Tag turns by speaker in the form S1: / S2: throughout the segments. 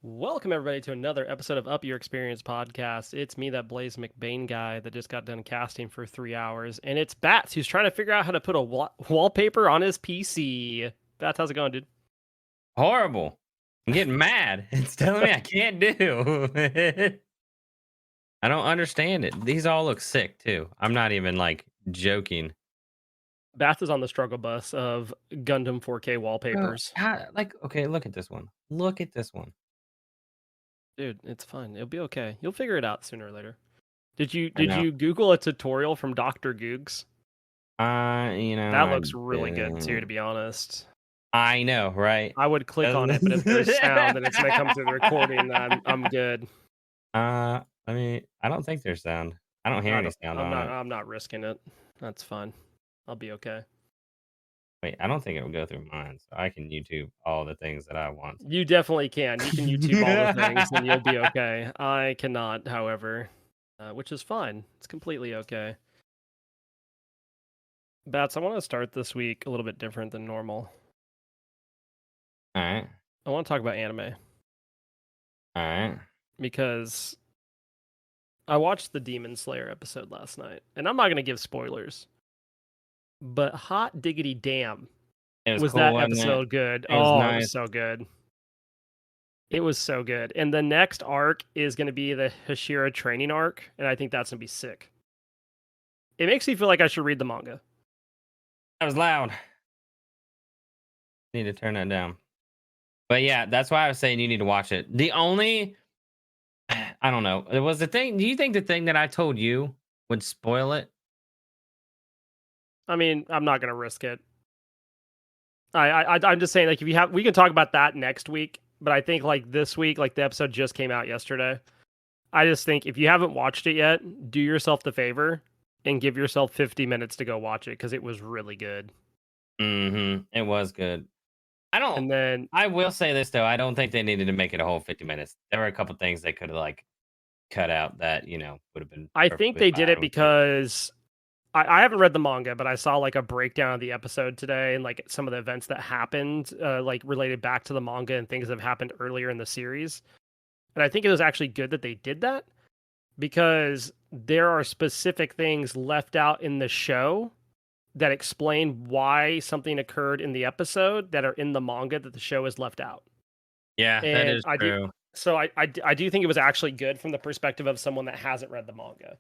S1: Welcome everybody to another episode of Up Your Experience podcast. It's me, that Blaise McBain guy that just got done casting for 3 hours, and it's Bats who's trying to figure out how to put a wallpaper on his PC. Bats, how's it going, dude?
S2: Horrible. I'm getting mad. It's telling me I can't do. I don't understand it. These all look sick too. I'm not even like joking.
S1: Bats is on the struggle bus of Gundam 4K
S2: Bro,
S1: wallpapers.
S2: okay, look at this one. Look at this one.
S1: Dude, it's fine. It'll be okay. You'll figure it out sooner or later. Did you
S2: I
S1: did
S2: know.
S1: you Google a tutorial from Dr. Googs? That
S2: I
S1: looks really good too, to be honest.
S2: I know, right?
S1: I would click on it, but if there's sound and it's gonna come through the recording, then I'm good.
S2: I don't think there's sound. I don't hear any sound
S1: I'm
S2: on
S1: not.
S2: it.
S1: I'm not risking it. That's fine. I'll be okay.
S2: Wait, I don't think it will go through mine, so I can YouTube all the things that I want.
S1: You definitely can. You can YouTube all the things, and you'll be okay. I cannot, however, which is fine. It's completely okay. Bats, I want to start this week a little bit different than normal.
S2: All right.
S1: I want to talk about anime
S2: All right.
S1: because I watched the Demon Slayer episode last night, and I'm not going to give spoilers, but hot diggity damn,
S2: It was
S1: was
S2: cool,
S1: that
S2: wasn't it?
S1: episode good?
S2: It was
S1: Oh, it
S2: nice.
S1: was so good. It was so good. And the next arc is going to be the Hashira training arc, and I think that's going to be sick. It makes me feel like I should read the manga.
S2: That was loud. Need to turn that down. But yeah, that's why I was saying you need to watch it. The only I don't know. It was the thing. Do you think the thing that I told you would spoil it?
S1: I mean, I'm not going to risk it. I'm just saying, like, if you have, we can talk about that next week. But I think like this week, like the episode just came out yesterday. I just think if you haven't watched it yet, do yourself the favor and give yourself 50 minutes to go watch it because it was really good.
S2: Mm-hmm. It was good.
S1: And then
S2: I will say this though. I don't think they needed to make it a whole 50 minutes. There were a couple things they could have like cut out that, would have been
S1: I think
S2: perfectly
S1: they
S2: fine
S1: did it
S2: with me.
S1: because I haven't read the manga, but I saw like a breakdown of the episode today and like some of the events that happened, like related back to the manga and things that have happened earlier in the series. And I think it was actually good that they did that because there are specific things left out in the show that explain why something occurred in the episode that are in the manga that the show has left out.
S2: Yeah, that
S1: And
S2: is
S1: I do,
S2: true.
S1: so I do think it was actually good from the perspective of someone that hasn't read the manga.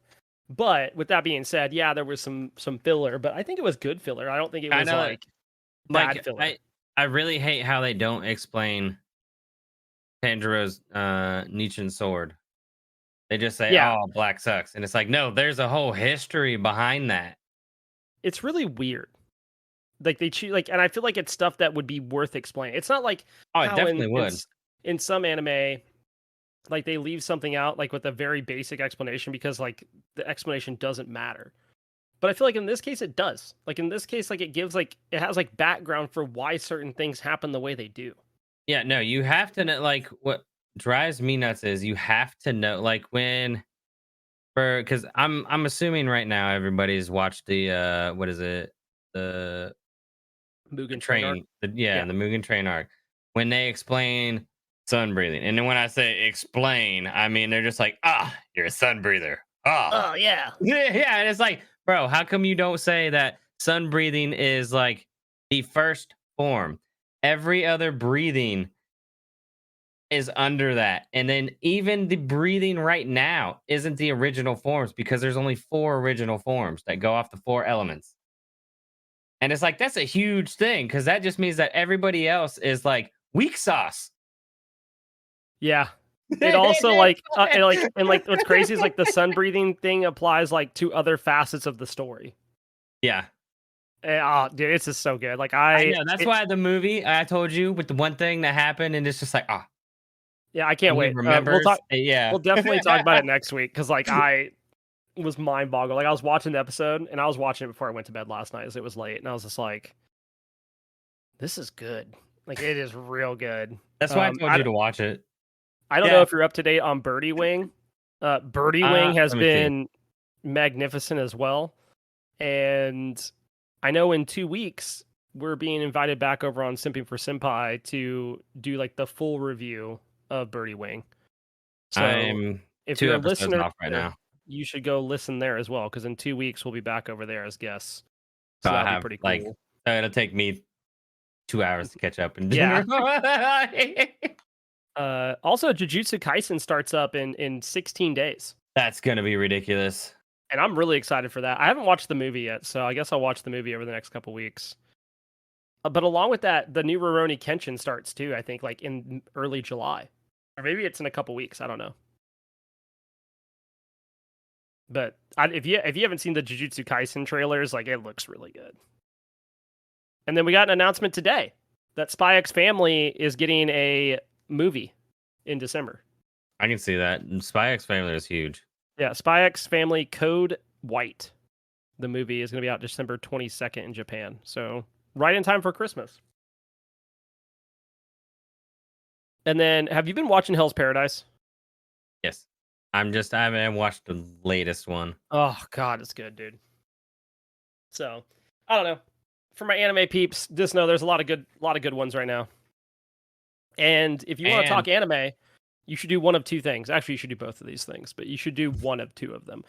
S1: But with that being said, yeah, there was some filler, but I think it was good filler. I don't think it
S2: I
S1: was
S2: know
S1: like bad filler.
S2: I really hate how they don't explain Tanjiro's Nichin sword. They just say,
S1: Yeah,
S2: "Oh, black sucks," and it's like, no, there's a whole history behind that.
S1: it's really weird. Like they choose like, and I feel like it's stuff that would be worth explaining. It's not like
S2: Oh, it
S1: how
S2: definitely would.
S1: in some anime, like they leave something out like with a very basic explanation because like the explanation doesn't matter. But I feel like in this case it does. Like in this case, like it gives like it has like background for why certain things happen the way they do.
S2: Yeah, no, you have to know. Like, what drives me nuts is you have to know, like, when for because I'm assuming right now everybody's watched the what is it, the
S1: Mugen Train arc.
S2: train,
S1: Yeah.
S2: the Mugen Train arc, when they explain sun breathing, and then when I say explain, I mean they're just like, ah, you're a sun breather, ah.
S1: Oh yeah.
S2: Yeah, and it's like, bro, how come you don't say that sun breathing is like the first form? Every other breathing is under that. And then even the breathing right now isn't the original forms because there's only four original forms that go off the four elements. And it's like, that's a huge thing because that just means that everybody else is like weak sauce.
S1: Yeah. It also and like what's crazy is like the sun breathing thing applies like to other facets of the story.
S2: Yeah.
S1: Oh, dude, it's just so good. Like
S2: I know. That's why the movie I told you with the one thing that happened, and it's just like, ah,
S1: yeah, I can't
S2: and he
S1: wait. We'll
S2: remembers.
S1: talk.
S2: Yeah.
S1: We'll definitely talk about it next week because like I was mind boggled. Like I was watching the episode and I was watching it before I went to bed last night as it was late, and I was just like, "This is good. Like it is real good."
S2: That's why I told you to watch it.
S1: I don't know
S2: Yeah.
S1: if you're up to date on Birdie Wing. Birdie Wing has
S2: Let me see.
S1: been magnificent as well, and I know in 2 weeks we're being invited back over on Simping for Senpai to do like the full review of Birdie Wing. So
S2: I'm
S1: if
S2: 2
S1: you're a
S2: episodes
S1: listener
S2: off right
S1: there,
S2: now.
S1: you should go listen there as well, because in 2 weeks we'll be back over there as guests.
S2: So
S1: So
S2: I
S1: that'll be
S2: have,
S1: pretty
S2: like,
S1: cool.
S2: it'll take me 2 hours to catch up in
S1: Yeah.
S2: general.
S1: Also, Jujutsu Kaisen starts up in 16 days.
S2: That's gonna be ridiculous.
S1: And I'm really excited for that. I haven't watched the movie yet, so I guess I'll watch the movie over the next couple weeks. But along with that, the new Rurouni Kenshin starts too, I think, like in early July. Or maybe it's in a couple weeks. I don't know. But if you haven't seen the Jujutsu Kaisen trailers, like it looks really good. And then we got an announcement today that Spy X Family is getting a movie in December.
S2: I can see that. Spy X Family is huge.
S1: Yeah, Spy X Family Code White. The movie is going to be out December 22nd in Japan. So, right in time for Christmas. And then, have you been watching Hell's Paradise?
S2: Yes. I haven't watched the latest one.
S1: Oh, God, it's good, dude. So, I don't know. For my anime peeps, just know there's a lot of good ones right now. And if you want to talk anime, you should do one of two things. Actually, you should do both of these things, but you should do one of two of them.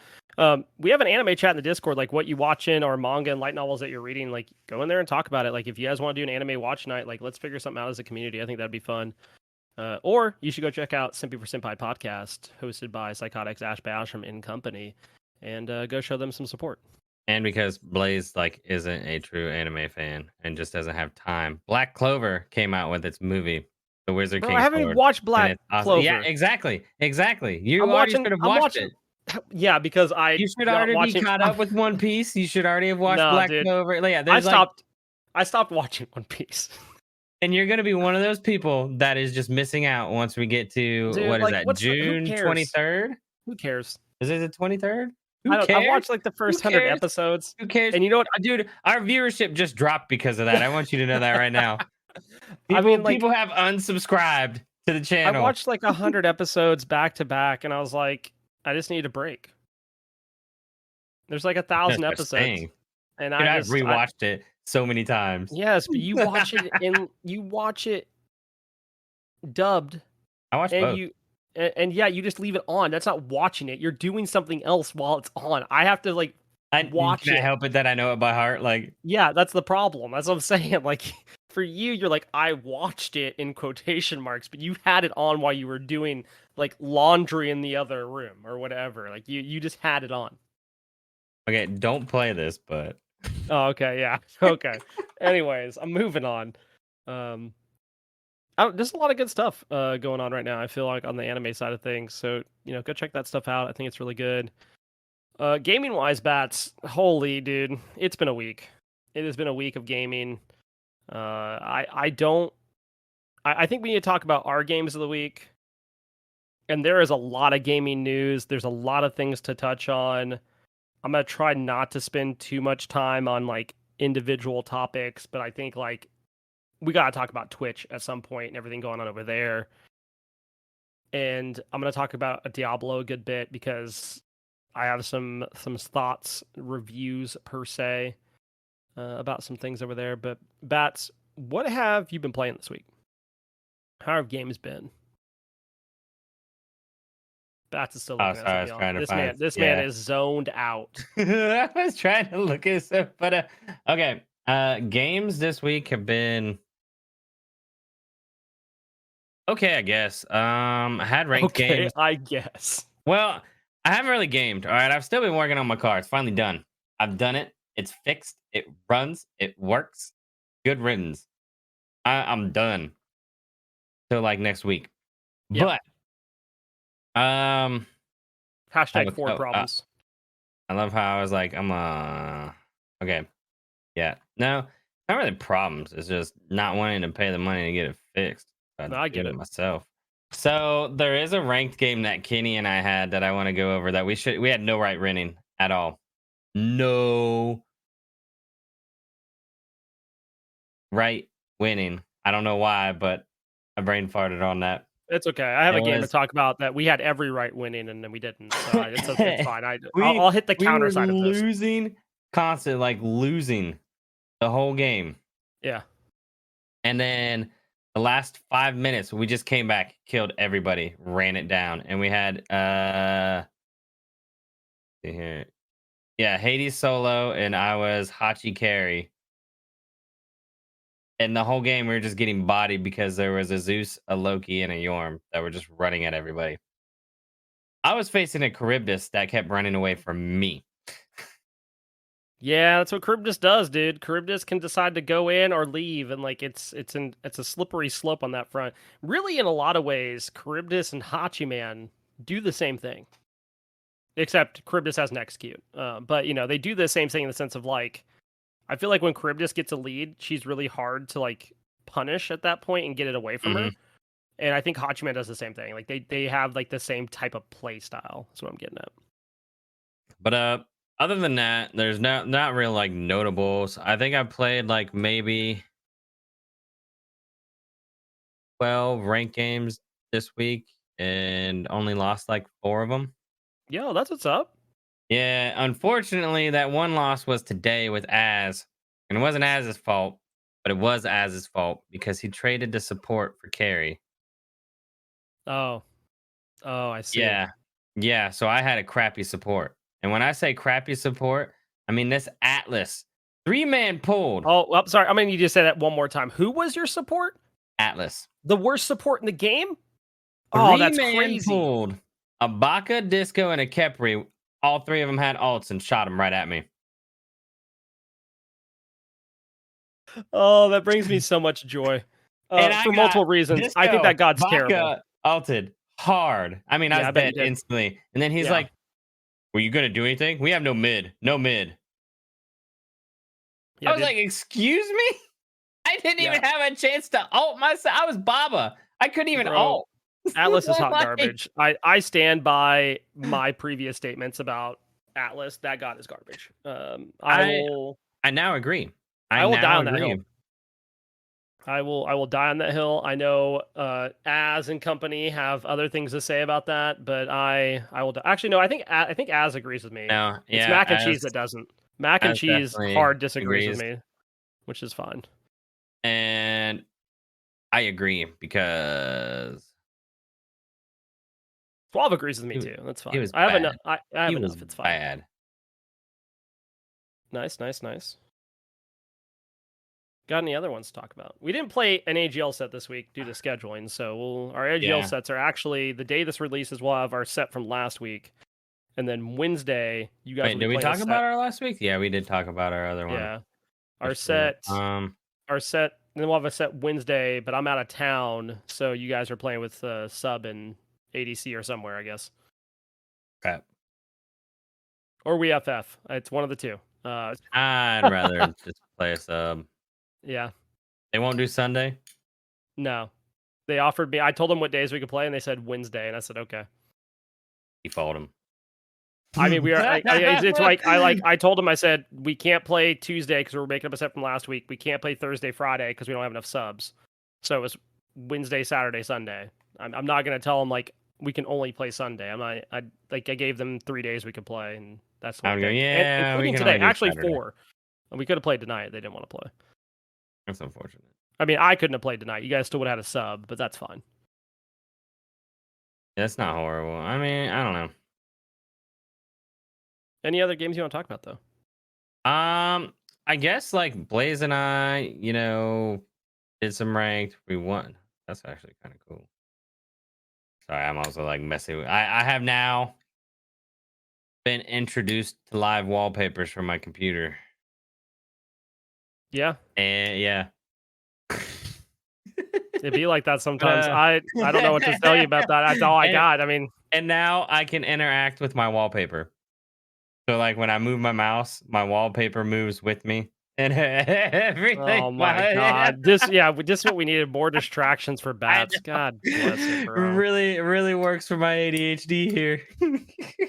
S1: We have an anime chat in the Discord, like what you watching or manga and light novels that you're reading. Like, go in there and talk about it. Like, if you guys want to do an anime watch night, like, let's figure something out as a community. I think that'd be fun. Or you should go check out Simpy for Senpai podcast, hosted by Psychotics, Ash Basham and company, and go show them some support.
S2: And because Blaise like isn't a true anime fan and just doesn't have time, Black Clover came out with its movie, The Wizard
S1: Bro,
S2: King
S1: I haven't even
S2: Sword,
S1: watched
S2: and
S1: Black
S2: it's awesome.
S1: Clover.
S2: Yeah, exactly. You
S1: I'm
S2: already
S1: watching.
S2: should have
S1: I'm
S2: watched
S1: watching.
S2: it.
S1: Yeah, because
S2: You should already be caught up with One Piece. You should already have watched
S1: No,
S2: Black
S1: dude.
S2: Clover. Yeah,
S1: I stopped watching One Piece.
S2: and you're gonna be one of those people that is just missing out once we get to
S1: Dude,
S2: what is
S1: like,
S2: that?
S1: who
S2: June
S1: cares?
S2: 23rd?
S1: Who cares?
S2: Is it the 23rd? Who
S1: I don't. I
S2: cares?
S1: watched like the first 100
S2: cares?
S1: episodes,
S2: Who cares?
S1: and you know what?
S2: Dude, our viewership just dropped because of that. I want you to know that right now.
S1: I mean, like,
S2: People have unsubscribed to the
S1: I
S2: channel.
S1: watched like 100 episodes back to back, and I was like, I just need a break. There's like 1,000
S2: That's
S1: episodes,
S2: saying.
S1: and
S2: Dude,
S1: I
S2: I've rewatched it so many times.
S1: yes, but you watch it dubbed,
S2: I watched both.
S1: and yeah, you just leave it on. That's not watching it. You're doing something else while it's on. I have to like watch
S2: can't
S1: it.
S2: help it that I know it by heart. Like,
S1: yeah, that's the problem. That's what I'm saying. Like, for you, you're like, I watched it in quotation marks, but you had it on while you were doing like laundry in the other room or whatever. Like, you just had it on.
S2: okay, don't play this, but
S1: Oh, okay, yeah, okay. Anyways, I'm moving on. There's a lot of good stuff going on right now. I feel like on the anime side of things. So go check that stuff out. I think it's really good. Gaming wise, Bats, holy dude, it's been a week. It has been a week of gaming. I don't. I think we need to talk about our games of the week. And there is a lot of gaming news. There's a lot of things to touch on. I'm gonna try not to spend too much time on like individual topics, but I think like we gotta talk about Twitch at some point and everything going on over there. And I'm gonna talk about a Diablo a good bit because I have some thoughts, reviews per se, about some things over there. But Bats, what have you been playing this week? How have games been? Bats is still looking at something. This man is zoned out.
S2: I was trying to look at stuff, but okay. Games this week have been okay, I guess. I had ranked games.
S1: I guess.
S2: Well, I haven't really gamed. All right, I've still been working on my car. It's finally done. I've done it. It's fixed. It runs. It works. Good riddance. I'm done. Till like next week.
S1: Yep.
S2: But
S1: hashtag Ford problems.
S2: I love how I was like, okay. Yeah. No, not really problems. It's just not wanting to pay the money to get it fixed.
S1: I get it
S2: myself. So there is a ranked game that Kenny and I had that I want to go over that we had no right winning at all. No right winning. I don't know why, but I brain farted on that.
S1: It's okay. I have a game to talk about that we had every right winning and then we didn't. So it's fine. I'll hit the counter side of this.
S2: Losing constant, like losing the whole game.
S1: Yeah.
S2: And then The last 5 minutes, we just came back, killed everybody, ran it down, and we had see here. Yeah, Hades solo, and I was Hachi carry. And the whole game, we were just getting bodied because there was a Zeus, a Loki, and a Yorm that were just running at everybody. I was facing a Charybdis that kept running away from me.
S1: Yeah, that's what Charybdis does, dude. Charybdis can decide to go in or leave, and like it's a slippery slope on that front. Really, in a lot of ways, Charybdis and Hachiman do the same thing, except Charybdis has an execute. But you know, they do the same thing in the sense of like, I feel like when Charybdis gets a lead, she's really hard to like punish at that point and get it away from her.
S2: Mhm.
S1: And I think Hachiman does the same thing. Like they have like the same type of play style. That's what I'm getting at.
S2: But other than that, there's not real like notables. I think I played like maybe 12 ranked games this week and only lost like 4 of them.
S1: Yo, that's what's up.
S2: Yeah, unfortunately, that one loss was today with Az, and it wasn't Az's fault, but it was Az's fault because he traded the support for carry.
S1: Oh, oh, I see.
S2: Yeah, yeah. So I had a crappy support, and when I say crappy support, I mean this Atlas 3-man pulled
S1: Oh, well, sorry. I'm gonna need you to say that one more time. Who was your support?
S2: Atlas
S1: The worst support in the game? Oh, that's
S2: 3-man
S1: crazy.
S2: pulled a Baka, Disco, and a Kepri. All 3 of them had ults and shot them right at me.
S1: Oh, that brings me so much joy.
S2: And I
S1: For
S2: got
S1: multiple reasons. I think
S2: Disco,
S1: that god's terrible.
S2: Vodka ulted hard. I mean, I
S1: Yeah,
S2: was
S1: I bet you
S2: dead
S1: did.
S2: instantly. And then he's
S1: Yeah,
S2: like, "Were you gonna do anything? We have no mid. No mid." I
S1: yeah,
S2: was
S1: dude.
S2: like, "Excuse me? I didn't
S1: Yeah,
S2: even have a chance to ult myself. I was Baba. I couldn't even
S1: bro.
S2: ult."
S1: Atlas is hot
S2: Like,
S1: garbage. I stand by my previous statements about Atlas. That god is garbage.
S2: I I now agree. I
S1: I will die
S2: now
S1: on that hill.
S2: agree.
S1: I will die on that hill. I know Az and company have other things to say about that, but I will actually no, I think Az agrees with me.
S2: No,
S1: It's
S2: yeah,
S1: Mac and Cheese that doesn't. Mac and
S2: as
S1: Cheese
S2: definitely
S1: hard disagrees with
S2: agrees.
S1: me, which is fine.
S2: And I agree because
S1: 12 agrees with me
S2: he,
S1: too. That's
S2: he
S1: fine.
S2: was
S1: I have enough.
S2: bad.
S1: I
S2: He
S1: have
S2: was
S1: enough. It's fine.
S2: bad.
S1: Nice, nice, nice. Got any other ones to talk about? We didn't play an AGL set this week due to scheduling, so our AGL
S2: Yeah.
S1: sets are actually the day this releases. We'll have our set from last week, and then Wednesday you guys
S2: Wait,
S1: will
S2: did
S1: be
S2: we
S1: playing a
S2: talk about
S1: set.
S2: our last week? Yeah, we did talk about our other one
S1: Yeah,
S2: for
S1: our
S2: sure.
S1: set, our set. Then we'll have a set Wednesday, but I'm out of town, so you guys are playing with Sub and ADC or somewhere, I guess,
S2: Crap.
S1: or we FF. It's one of the two.
S2: I'd rather just play a sub.
S1: Yeah,
S2: They won't do Sunday.
S1: no, they offered me. I told them what days we could play, and they said Wednesday, and I said okay.
S2: Default them.
S1: I mean, we are. It's like I told him. I said we can't play Tuesday because we're making up a set from last week. We can't play Thursday, Friday because we don't have enough subs. So it was Wednesday, Saturday, Sunday. I'm not gonna tell them like we can only play Sunday. I'm not. I gave them 3 days we could play, and that's
S2: I
S1: what
S2: would go,
S1: picked. And
S2: yeah, we
S1: including
S2: can
S1: today,
S2: only do
S1: actually
S2: Saturday.
S1: 4. And we could have played tonight. They didn't want to play.
S2: That's unfortunate.
S1: I mean, I couldn't have played tonight. You guys still would have had a sub, but that's fine.
S2: That's not horrible. I mean, I don't know.
S1: Any other games you want to talk about though?
S2: I guess like Blaze and I, did some ranked. We won. That's actually kind of cool. Sorry, I'm also like messing with I have now been introduced to live wallpapers from my computer.
S1: Yeah,
S2: And yeah.
S1: it'd be like that sometimes.
S2: Uh,
S1: I don't know what to tell you about that. That's all I
S2: and,
S1: got. I mean.
S2: and now I can interact with my wallpaper. So like when I move my mouse, my wallpaper moves with me and everything.
S1: Oh my god. This is what we needed, more distractions for
S2: I
S1: bats.
S2: know.
S1: God bless it, bro.
S2: Really, really works for my ADHD here.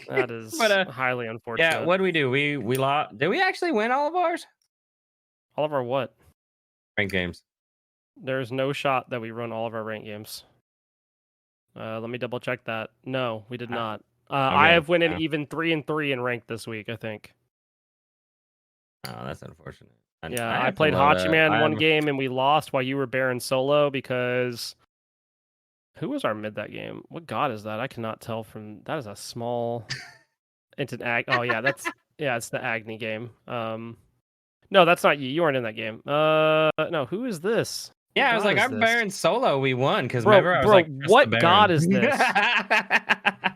S1: That
S2: But
S1: is highly
S2: yeah,
S1: unfortunate.
S2: what do we do? We lost. Did we actually win all of ours?
S1: All of our what?
S2: Ranked games.
S1: There's no shot that we run all of our ranked games. Let me double check that. No, we did not. I
S2: Okay.
S1: have went even 3-3 in ranked this week, I think.
S2: Oh, that's unfortunate.
S1: Yeah,
S2: I
S1: I
S2: have to
S1: played
S2: load up.
S1: Hachiman
S2: I
S1: one
S2: have
S1: game and we lost while you were Baron solo because who was our mid that game? What god is that? I cannot tell from that is a small. It's an ag. Oh yeah, it's the Agni game. No, that's not you. You weren't in that game. No, who is this? What
S2: yeah, I was
S1: god
S2: like,
S1: is
S2: our
S1: this?
S2: Baron solo, we won because
S1: Bro,
S2: remember I was
S1: bro,
S2: like, trust the
S1: what god
S2: Baron.
S1: is this?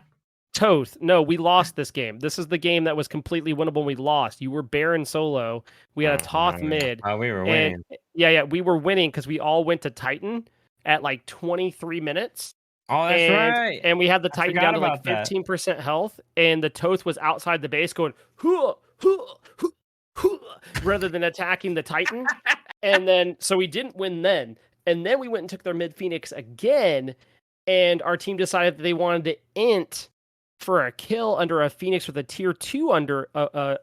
S1: Toth. No, we lost this game. This is the game that was completely winnable and we lost. You were Baron solo. We had a Toth mid.
S2: We were
S1: And
S2: winning.
S1: yeah, we were winning because we all went to Titan at like 23 minutes.
S2: Oh, that's
S1: And
S2: right.
S1: and we had the
S2: I
S1: Titan
S2: forgot
S1: down to like
S2: about that.
S1: 15% health, and the Toth was outside the base going hoo hoo hoo hoo rather than attacking the Titan. And then so we didn't win then. And then we went and took their mid Phoenix again, and our team decided that they wanted to int for a kill under a Phoenix with a tier 2 under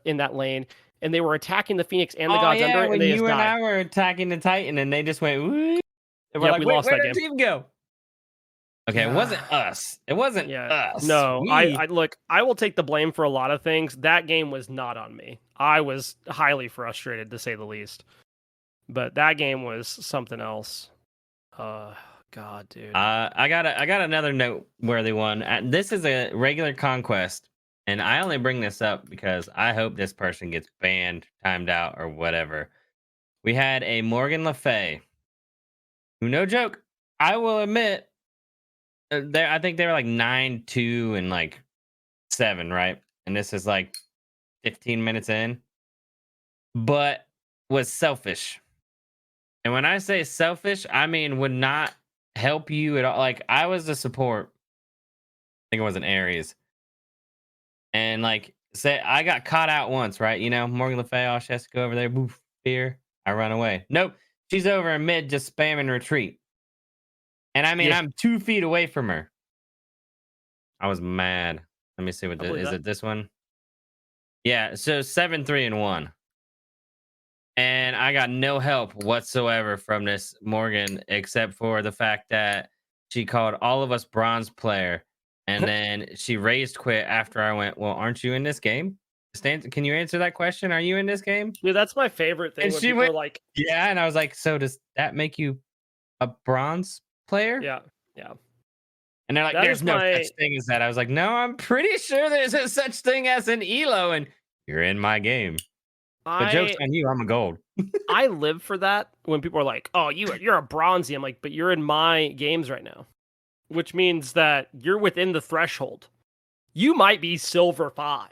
S1: in that lane, and they were attacking the Phoenix and the
S2: Oh
S1: gods under
S2: yeah,
S1: it, and
S2: when
S1: they just
S2: you and
S1: died.
S2: I were attacking the Titan and they just went, woo. And we're
S1: Yep,
S2: like,
S1: we
S2: wait,
S1: lost
S2: where'd
S1: that
S2: our
S1: game.
S2: team go? Okay, it wasn't us. It wasn't
S1: Yeah.
S2: us.
S1: No, I look, I will take the blame for a lot of things. That game was not on me. I was highly frustrated to say the least. But that game was something else. God, dude.
S2: I got another noteworthy one. This is a regular conquest, and I only bring this up because I hope this person gets banned, timed out, or whatever. We had a Morgan Le Fay, who, no joke, I will admit, I think they were like 9-2 and like 7, right? And this is like 15 minutes in, but was selfish. And when I say selfish, I mean would not help you at all. Like I was the support. I think it was an Aries. And like say I got caught out once, right? You know, Morgan Le Fay, oh, she has to go over there, boof, fear. I run away. Nope. She's over in mid just spamming retreat. And I mean
S1: Yeah,
S2: I'm 2 feet away from her. I was mad. Let me see what
S1: I
S2: this
S1: believe
S2: is
S1: that.
S2: it this one? Yeah, so 7-3-1. And I got no help whatsoever from this Morgan, except for the fact that she called all of us bronze player, and then she raised quit after I went, well, aren't you in this game? Can you answer that question? Are you in this game?
S1: Dude, that's my favorite thing
S2: And
S1: when
S2: she
S1: people
S2: went,
S1: are like,
S2: yeah. And I was like, so does that make you a bronze player?
S1: yeah, yeah.
S2: And they're like,
S1: That
S2: there's
S1: is
S2: no such
S1: my
S2: thing as that. I was like, no, I'm pretty sure there's a such thing as an elo, and you're in my game. But joke's
S1: I
S2: on you, I'm a gold.
S1: I live for that when people are like, "Oh, you're a bronzy." I'm like, "But you're in my games right now." Which means that you're within the threshold. You might be silver 5,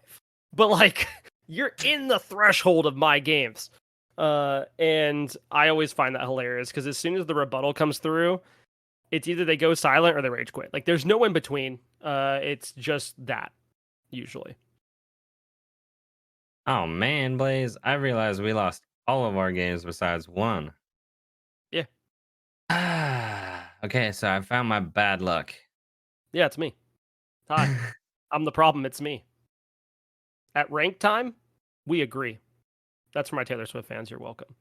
S1: but like you're in the threshold of my games. And I always find that hilarious because as soon as the rebuttal comes through, it's either they go silent or they rage quit. Like there's no in between. It's just that usually.
S2: Oh man, Blaze, I realized we lost all of our games besides one.
S1: Yeah.
S2: Okay, so I found my bad luck.
S1: Yeah, it's me. Hi. I'm the problem, it's me. At rank time, we agree. That's for my Taylor Swift fans. You're welcome.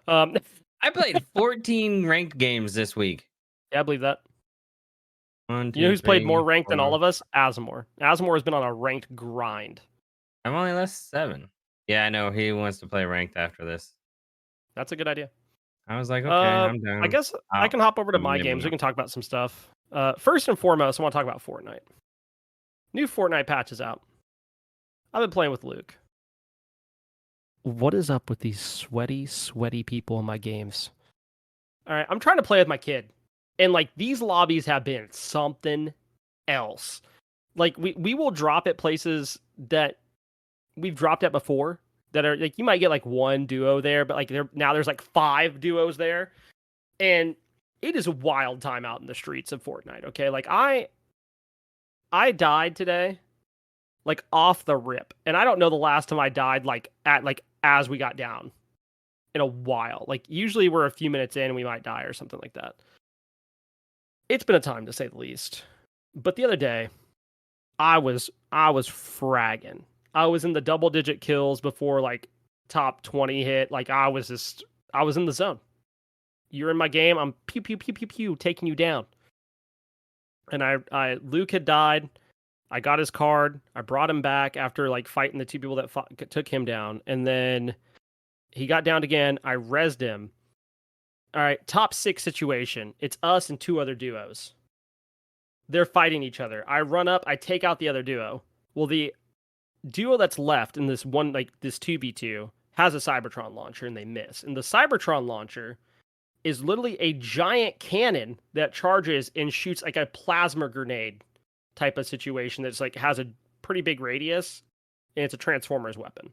S1: Um,
S2: I played 14 ranked games this week.
S1: yeah, I believe that.
S2: One,
S1: You know
S2: two,
S1: who's played more
S2: three,
S1: ranked than all
S2: four.
S1: of us? Asmore. Asmore has been on a ranked grind.
S2: I've only lost 7. Yeah, I know he wants to play ranked after this.
S1: That's a good idea.
S2: I was like, okay, I'm
S1: I
S2: down.
S1: guess I can hop over to my
S2: Maybe
S1: games. We
S2: not.
S1: can talk about some stuff. First and foremost, I want to talk about Fortnite. New Fortnite patch is out. I've been playing with Luke. What is up with these sweaty people in my games? All right, I'm trying to play with my kid, and like these lobbies have been something else. Like we will drop at places that we've dropped at before that are like you might get like one duo there, but like there's like 5 duos there, and it is a wild time out in the streets of Fortnite. Okay, like I died today, like off the rip, and I don't know the last time I died like at like as we got down in a while. Like usually we're a few minutes in and we might die or something like that. It's been a time to say the least. But the other day, I was fragging. I was in the double digit kills before like top 20 hit. Like I was in the zone. You're in my game. I'm pew pew pew pew pew taking you down. And I Luke had died. I got his card. I brought him back after like fighting the 2 people that took him down. And then He got downed again. I rezzed him. All right, top 6 situation. It's us and 2 other duos. They're fighting each other. I run up, I take out the other duo. Well, the duo that's left in this one, like this 2v2, has a Cybertron launcher and they miss. And the Cybertron launcher is literally a giant cannon that charges and shoots like a plasma grenade type of situation that's like has a pretty big radius and it's a Transformers weapon.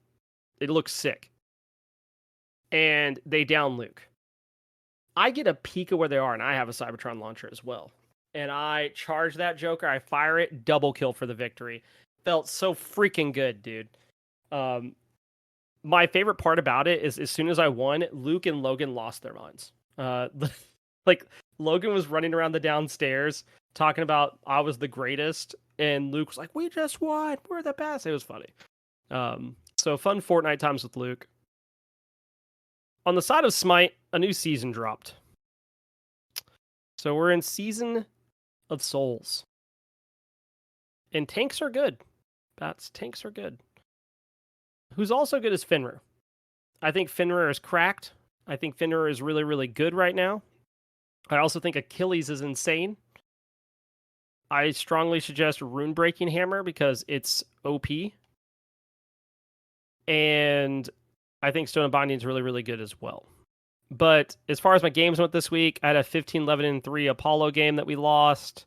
S1: It looks sick. And they down Luke. I get a peek of where they are and I have a Cybertron launcher as well. And I charge that Joker, I fire it, double kill for the victory. Felt so freaking good, dude. My favorite part about it is as soon as I won, Luke and Logan lost their minds. Like Logan was running around the downstairs talking about I was the greatest, and Luke was like, "We just won, we're the best." It was funny. So fun Fortnite times with Luke. On the side of Smite, a new season dropped. So we're in Season of Souls, and tanks are good. Tanks are good. Who's also good is Fenrir. I think Fenrir is cracked. I think Fenrir is really, really good right now. I also think Achilles is insane. I strongly suggest Rune Breaking Hammer because it's OP. And I think Stone and Binding is really, really good as well. But as far as my games went this week, I had a 15-11-3 Apollo game that we lost.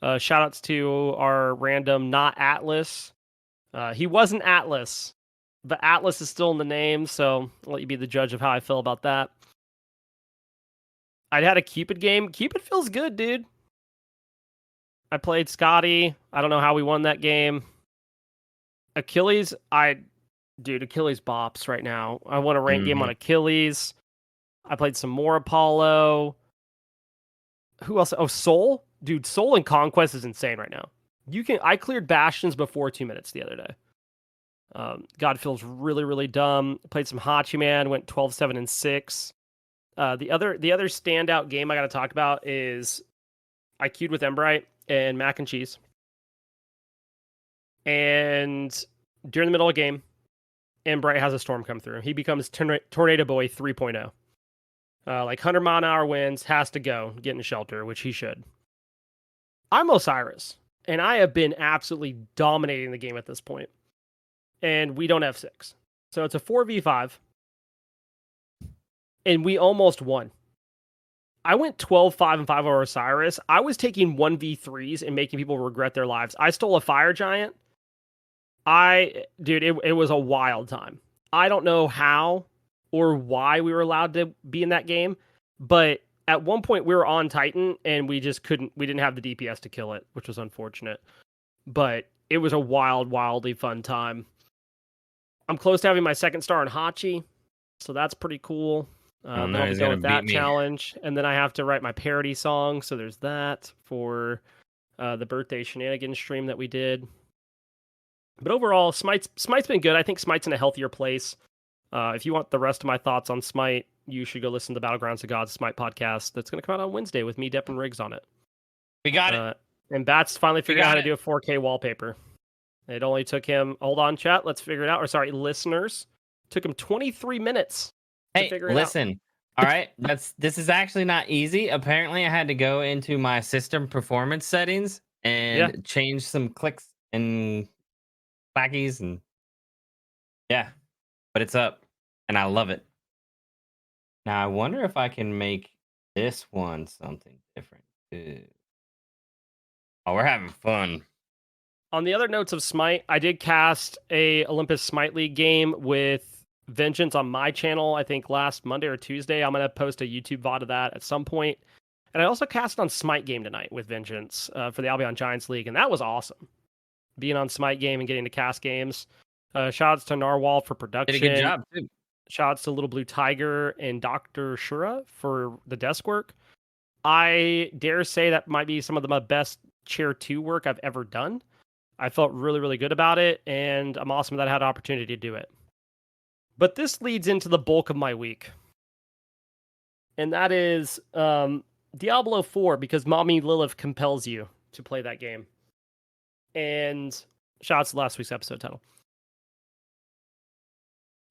S1: Shout outs to our random not Atlas. He wasn't Atlas, but Atlas is still in the name, so I'll let you be the judge of how I feel about that. I had a Cupid game. Cupid feels good, dude. I played Scotty. I don't know how we won that game. Achilles, Achilles bops right now. I won a ranked game on Achilles. I played some more Apollo. Who else? Oh, Soul? Dude, Soul and Conquest is insane right now. I cleared Bastions before 2 minutes the other day. God feels really, really dumb. Played some Hachiman, went 12-7-6. The other standout game I got to talk about is I queued with Embright and Mac and Cheese. And during the middle of the game, Embright has a storm come through. He becomes Tornado Boy 3.0. Like 100 mile an hour winds, has to go, get in shelter, which he should. I'm Osiris, and I have been absolutely dominating the game at this point. And we don't have 6. So it's a 4v5. And we almost won. I went 12-5-5 over Osiris. I was taking 1v3s and making people regret their lives. I stole a fire giant. It was a wild time. I don't know how or why we were allowed to be in that game, but at one point we were on Titan and we didn't have the DPS to kill it, which was unfortunate. But it was a wildly fun time. I'm close to having my 2nd star in Hachi, so that's pretty cool. Then I'll be done with that challenge, and then I have to write my parody song, so there's that for the birthday shenanigans stream that we did. But overall, Smite's been good. I think Smite's in a healthier place. If you want the rest of my thoughts on Smite, you should go listen to the Battlegrounds of Gods Smite podcast that's going to come out on Wednesday with me, Depp, and Riggs on it.
S2: We got it.
S1: And Bats finally figured out how to do a 4K wallpaper. It only took him, hold on, chat, let's figure it out. Or sorry, listeners. Took him 23 minutes to figure it out.
S2: All right, this is actually not easy. Apparently, I had to go into my system performance settings and change some clicks and flackies and but it's up and I love it. Now I wonder if I can make this one something different too. Oh, we're having fun.
S1: On the other notes of Smite, I did cast a Olympus Smite League game with Vengeance on my channel, I think last Monday or Tuesday. I'm going to post a YouTube VOD of that at some point. And I also cast on Smite game tonight with Vengeance for the Albion Giants League, and that was awesome. Being on Smite game and getting to cast games. Shoutouts to Narwhal for production.
S2: Did a good job, too.
S1: Shoutouts to Little Blue Tiger and Dr. Shura for the desk work. I dare say that might be some of the best Chair 2 work I've ever done. I felt really, really good about it, and I'm awesome that I had an opportunity to do it. But this leads into the bulk of my week. And that is Diablo 4, because Mommy Lilith compels you to play that game. And shout out to last week's episode title.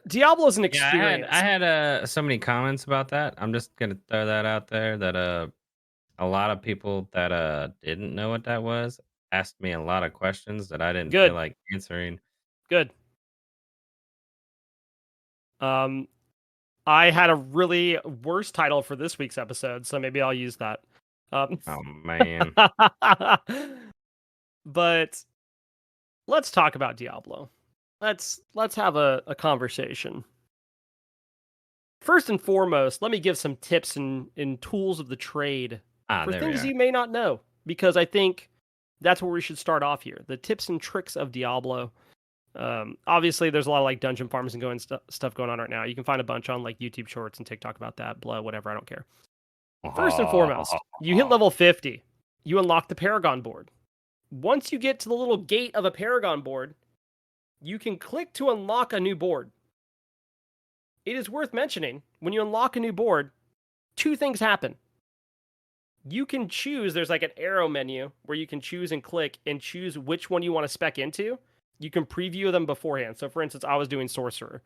S1: Diablo is an
S2: Yeah, I
S1: experience.
S2: had so many comments about that. I'm just gonna throw that out there that a lot of people that didn't know what that was asked me a lot of questions that I didn't feel
S1: Good,
S2: like answering.
S1: good. Um, I had a really worse title for this week's episode, so maybe I'll use that. Um,
S2: Oh man.
S1: but let's talk about Diablo. Let's have a conversation. First and foremost, let me give some tips and tools of the trade
S2: Ah,
S1: for
S2: there we
S1: things
S2: are.
S1: you may not know, because I think that's where we should start off here. The tips and tricks of Diablo. Obviously, there's a lot of like dungeon farms and stuff going on right now. You can find a bunch on like YouTube Shorts and TikTok about that. Blah, whatever. I don't care. First and foremost, you hit level 50. You unlock the Paragon board. Once you get to the little gate of a Paragon board, you can click to unlock a new board. It is worth mentioning when you unlock a new board, two things happen. You can choose, there's like an arrow menu where you can choose and click and choose which one you want to spec into. You can preview them beforehand. So, for instance, I was doing Sorcerer.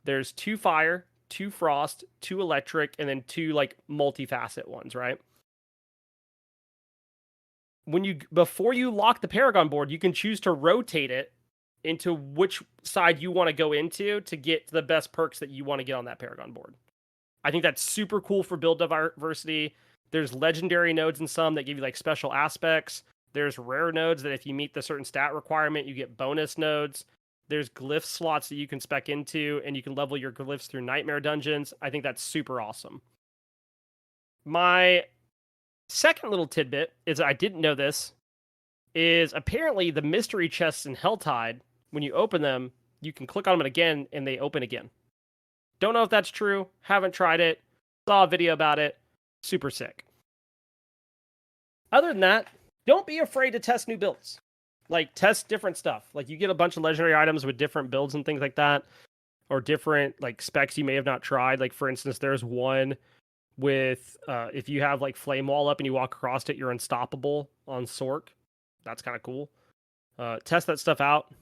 S1: There's 2 fire, 2 frost, 2 electric, and then 2 like multifacet ones, right? Before you lock the Paragon board, you can choose to rotate it into which side you want to go into to get the best perks that you want to get on that Paragon board. I think that's super cool for build diversity. There's legendary nodes in some that give you like special aspects. There's rare nodes that if you meet the certain stat requirement, you get bonus nodes. There's glyph slots that you can spec into, and you can level your glyphs through nightmare dungeons. I think that's super awesome. My second little tidbit is I didn't know this is apparently the mystery chests in Helltide, when you open them, you can click on them again and they open again. Don't know if that's true. Haven't tried it. Saw a video about it. Super sick. Other than that, don't be afraid to test new builds. Like, test different stuff. Like, you get a bunch of legendary items with different builds and things like that, or different, like, specs you may have not tried. Like, for instance, there's one with, if you have, like, Flame Wall up and you walk across it, you're unstoppable on Sork. That's kind of cool. Test that stuff out.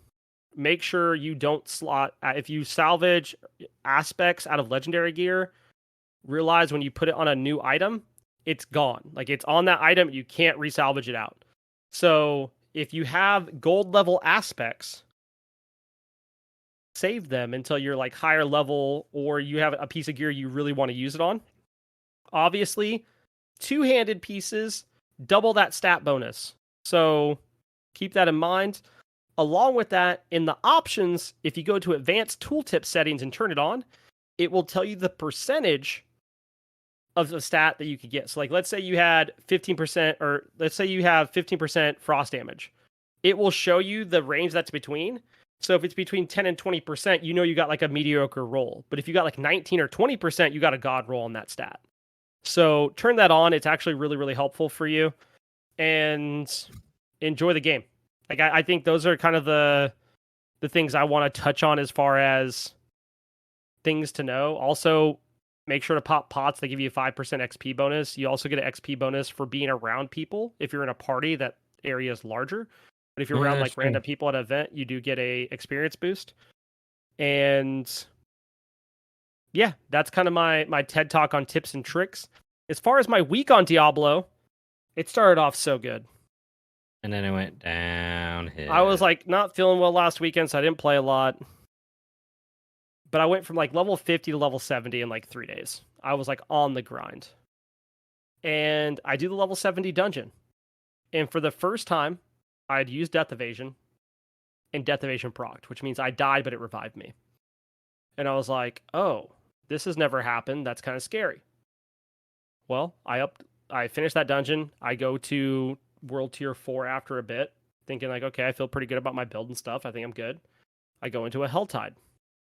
S1: Make sure you don't slot, if you salvage aspects out of legendary gear, realize when you put it on a new item, it's gone. Like, it's on that item, you can't resalvage it out. So if you have gold level aspects, save them until you're like higher level, or you have a piece of gear you really want to use it on. Obviously, two-handed pieces double that stat bonus. So keep that in mind. Along with that, in the options, if you go to advanced tooltip settings and turn it on, it will tell you the percentage of the stat that you could get. So, like, let's say you had 15%, or let's say you have 15% frost damage. It will show you the range that's between. So if it's between 10 and 20%, you know you got like a mediocre roll. But if you got like 19 or 20%, you got a god roll on that stat. So turn that on. It's actually really, really helpful for you. And enjoy the game. Like, I think those are kind of the things I want to touch on as far as things to know. Also, make sure to pop pots that give you a 5% XP bonus. You also get an XP bonus for being around people. If you're in a party, that area is larger. But if you're
S2: Yeah,
S1: around
S2: that's
S1: like
S2: true.
S1: random people at an event, you do get a experience boost. And yeah, that's kind of my TED talk on tips and tricks. As far as my week on Diablo, it started off so good.
S2: And then it went
S1: I was
S2: downhill.
S1: like not feeling well last weekend, so I didn't play a lot. But I went from like level 50 to level 70 in like 3 days. I was like on the grind. And I do the level 70 dungeon. And for the first time, I had used Death Evasion, and Death Evasion procced, which means I died, but it revived me. And I was like, oh, this has never happened. That's kind of scary. Well, I finished that dungeon. I go to World Tier 4 after a bit, thinking like, okay, I feel pretty good about my build and stuff. I think I'm good. I go into a Helltide.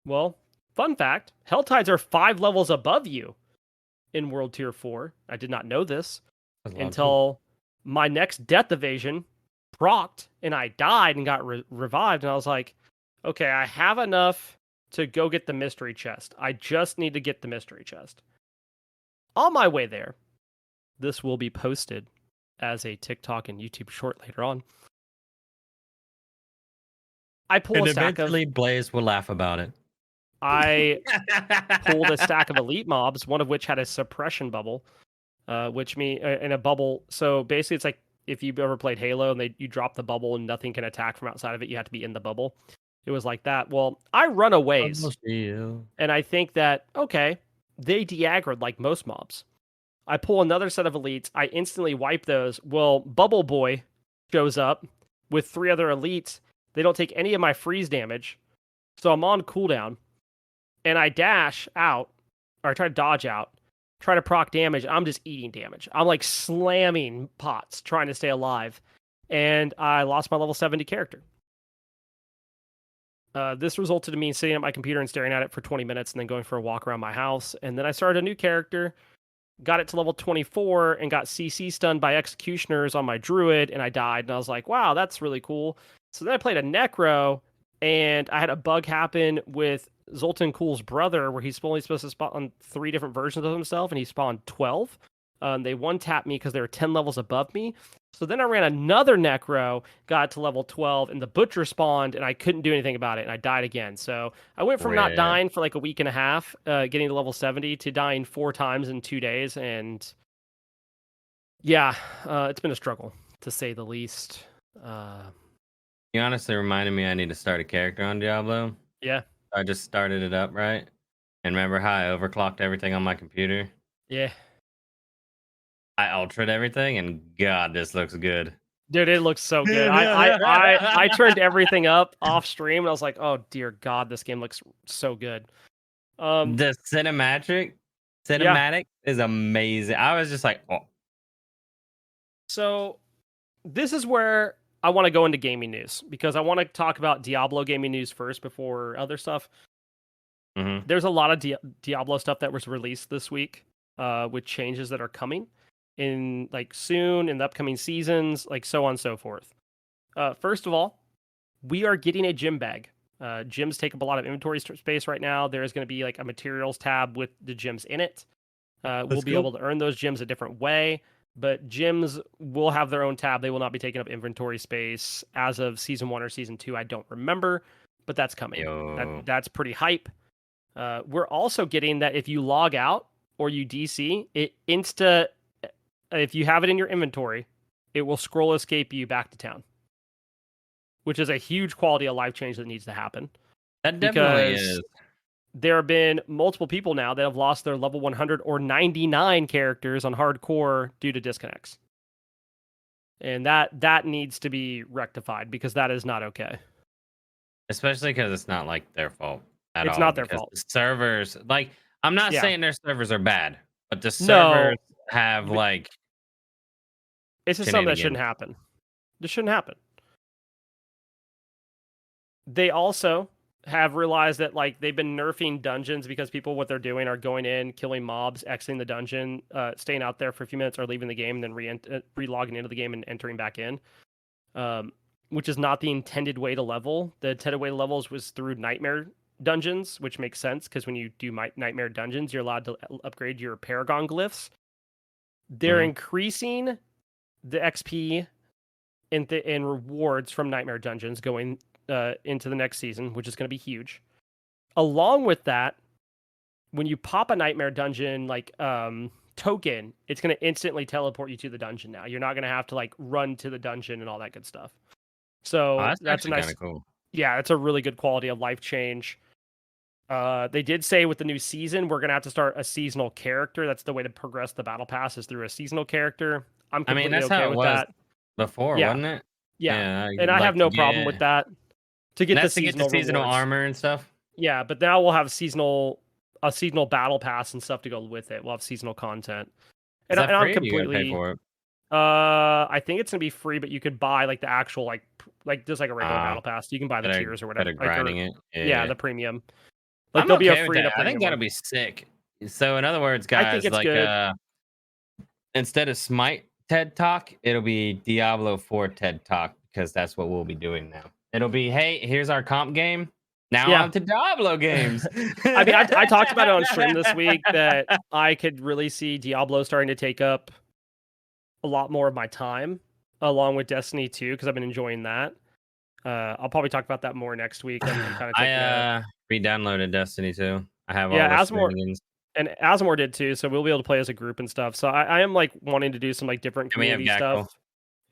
S1: Well, fun fact, Helltides are 5 levels above you in World Tier 4. I did not know this
S2: That's a lot of people.
S1: until my next Death Evasion procced and I died and got revived. And I was like, okay, I have enough to go get the mystery chest. I just need to get the mystery chest. On my way there, this will be posted as a TikTok and YouTube short later on. I pull
S2: And
S1: a stack of
S2: eventually Blaze will laugh about it.
S1: I pulled a stack of elite mobs, one of which had a suppression bubble, which me in a bubble. So basically, it's like if you've ever played Halo and you drop the bubble and nothing can attack from outside of it, you have to be in the bubble. It was like that. Well, I run a ways, and I think that okay, they de-aggroed like most mobs. I pull another set of elites. I instantly wipe those. Well, Bubble Boy shows up with 3 other elites. They don't take any of my freeze damage, so I'm on cooldown, and I dash out, or I try to dodge out, try to proc damage. I'm just eating damage. I'm like slamming pots, trying to stay alive, and I lost my level 70 character. This resulted in me sitting at my computer and staring at it for 20 minutes and then going for a walk around my house. And then I started a new character, got it to level 24, and got CC stunned by executioners on my druid, and I died. And I was like, wow, that's really cool. So then I played a necro, and I had a bug happen with Zoltan Cool's brother where he's only supposed to spawn on 3 different versions of himself, and he spawned 12. They one-tapped me because they were 10 levels above me. So then I ran another necro, got to level 12, and the butcher spawned, and I couldn't do anything about it, and I died again. So I went from not
S2: Rip.
S1: dying for like a week and a half, getting to level 70, to dying 4 times in 2 days, and yeah, it's been a struggle, to say the least.
S2: You honestly reminded me I need to start a character on Diablo.
S1: Yeah,
S2: I just started it up, right? And remember how I overclocked everything on my computer?
S1: yeah.
S2: I ultra'd everything, and God, this looks good.
S1: Dude, it looks so good. I turned everything up off stream, and I was like, oh dear God, this game looks so good.
S2: The
S1: Yeah.
S2: cinematic is amazing. I was just like, oh.
S1: So this is where I want to go into gaming news, because I want to talk about Diablo gaming news first before other stuff.
S2: Mm-hmm.
S1: There's a lot of Diablo stuff that was released this week, with changes that are coming in like soon in the upcoming seasons, like so on and so forth. First of all, we are getting a gym bag. Gyms take up a lot of inventory space right now. There's going to be like a materials tab with the gyms in it. We'll be able to earn those gyms a different way, but gyms will have their own tab. They will not be taking up inventory space as of season 1 or season 2. I don't remember, but that's coming.
S2: Yo.
S1: That's pretty hype. We're also getting that if you log out or you DC, if you have it in your inventory, it will scroll escape you back to town, which is a huge quality of life change that needs to happen.
S2: That definitely
S1: Because
S2: is.
S1: there have been multiple people now that have lost their level 100 or 99 characters on hardcore due to disconnects. And that needs to be rectified, because that is not okay.
S2: Especially because it's not like their fault at
S1: It's
S2: all.
S1: not their
S2: Because
S1: fault.
S2: the servers, like, I'm not
S1: Yeah.
S2: saying their servers are bad, but the
S1: No,
S2: servers have
S1: but
S2: like
S1: it's just something that shouldn't
S2: shenanigans.
S1: happen. This shouldn't happen. They also have realized that like they've been nerfing dungeons because people, what they're doing are going in, killing mobs, exiting the dungeon, staying out there for a few minutes, or leaving the game, and then re-logging into the game and entering back in, which is not the intended way to level. The intended way to levels was through nightmare dungeons, which makes sense because when you do nightmare dungeons, you're allowed to upgrade your paragon glyphs. They're
S2: Mhm.
S1: increasing the XP and rewards from nightmare dungeons going into the next season, which is going to be huge. Along with that, when you pop a nightmare dungeon like token, it's going to instantly teleport you to the dungeon. Now you're not going to have to like run to the dungeon and all that good stuff.
S2: Oh,
S1: So
S2: that's
S1: that's a
S2: actually kind
S1: nice,
S2: of cool.
S1: yeah, it's a really good quality of life change. They did say with the new season we're going to have to start a seasonal character. That's the way to progress the battle pass, is through a seasonal character. I'm
S2: I mean,
S1: completely
S2: that's
S1: okay
S2: how it
S1: with
S2: was
S1: that.
S2: before,
S1: Yeah,
S2: wasn't it?
S1: yeah,
S2: Yeah,
S1: and I have
S2: like to
S1: no problem with
S2: get
S1: that, to get the
S2: that's to get the
S1: seasonal
S2: seasonal
S1: rewards.
S2: armor and stuff.
S1: Yeah, but now we'll have a seasonal battle pass and stuff to go with it. We'll have seasonal content,
S2: Is
S1: and
S2: that
S1: I'm
S2: free or do you gotta pay
S1: completely.
S2: for it?
S1: I think it's gonna be free, but you could buy like the actual like just like a regular
S2: Ah,
S1: battle pass. You can buy the
S2: better
S1: tiers or whatever,
S2: better
S1: like
S2: grinding it.
S1: yeah,
S2: Yeah.
S1: the premium. Like
S2: I'm
S1: there'll be a
S2: okay with
S1: free and a
S2: that. I think
S1: premium
S2: that'll
S1: one.
S2: be sick. So in other words,
S1: I think
S2: guys,
S1: it's
S2: like
S1: good.
S2: instead of Smite TED Talk, it'll be Diablo IV TED Talk because that's what we'll be doing now. It'll be, hey, here's our comp game. Now
S1: Yeah.
S2: on to Diablo games.
S1: I mean, I talked about it on stream this week that I could really see Diablo starting to take up a lot more of my time, along with Destiny 2, because I've been enjoying that. I'll probably talk about that more next week. I'm kind of taking a
S2: I re-downloaded Destiny 2. I have all the
S1: yeah, Asmore
S2: shenanigans.
S1: and Asmore did too, so we'll be able to play as a group and stuff. So I am like wanting to do some like different
S2: And we have
S1: community stuff.
S2: Gackle.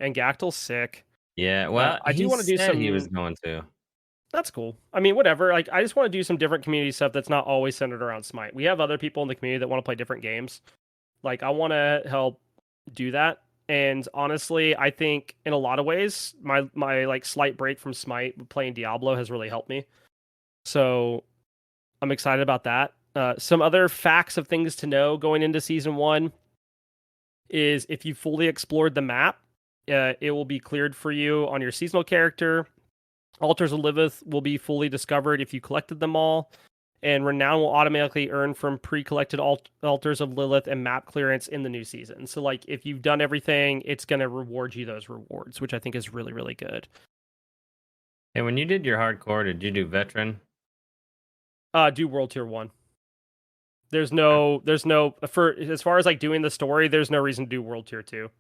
S1: And Gactel's sick.
S2: Yeah, well,
S1: I do
S2: he
S1: want to do
S2: said he was
S1: some.
S2: going to.
S1: That's cool. I mean, whatever. Like, I just want to do some different community stuff that's not always centered around Smite. We have other people in the community that want to play different games. Like, I want to help do that. And honestly, I think in a lot of ways, my like slight break from Smite playing Diablo has really helped me. So I'm excited about that. Some other facts of things to know going into season 1 is if you fully explored the map, it will be cleared for you on your seasonal character. Altars of Lilith will be fully discovered if you collected them all, and Renown will automatically earn from pre-collected Altars of Lilith and map clearance in the new season. So, like, if you've done everything, it's going to reward you those rewards, which I think is really, really good.
S2: Hey, when you did your hardcore, did you do veteran?
S1: Do World Tier 1. There's no, for as far as like doing the story, there's no reason to do World Tier 2.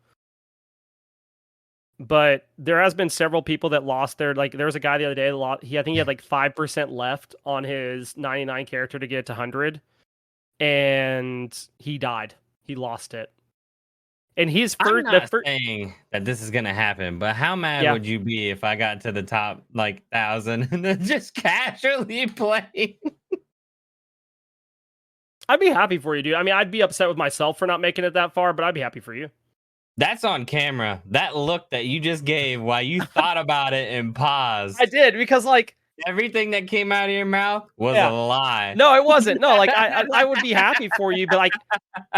S1: But there has been several people that lost their, like, there was a guy the other day that I think he had like 5% left on his 99 character to get it to 100, and he died. He lost it. And he's
S2: I'm not saying that this is gonna happen, but how mad
S1: Yeah.
S2: would you be if I got to the top like 1,000 and then just casually play?
S1: I'd be happy for you, dude. I mean, I'd be upset with myself for not making it that far, but I'd be happy for you.
S2: That's on camera. That look that you just gave while you thought about it and paused.
S1: I did, because like
S2: Everything that came out of your mouth was a lie.
S1: No, it wasn't. No, like I would be happy for you, but like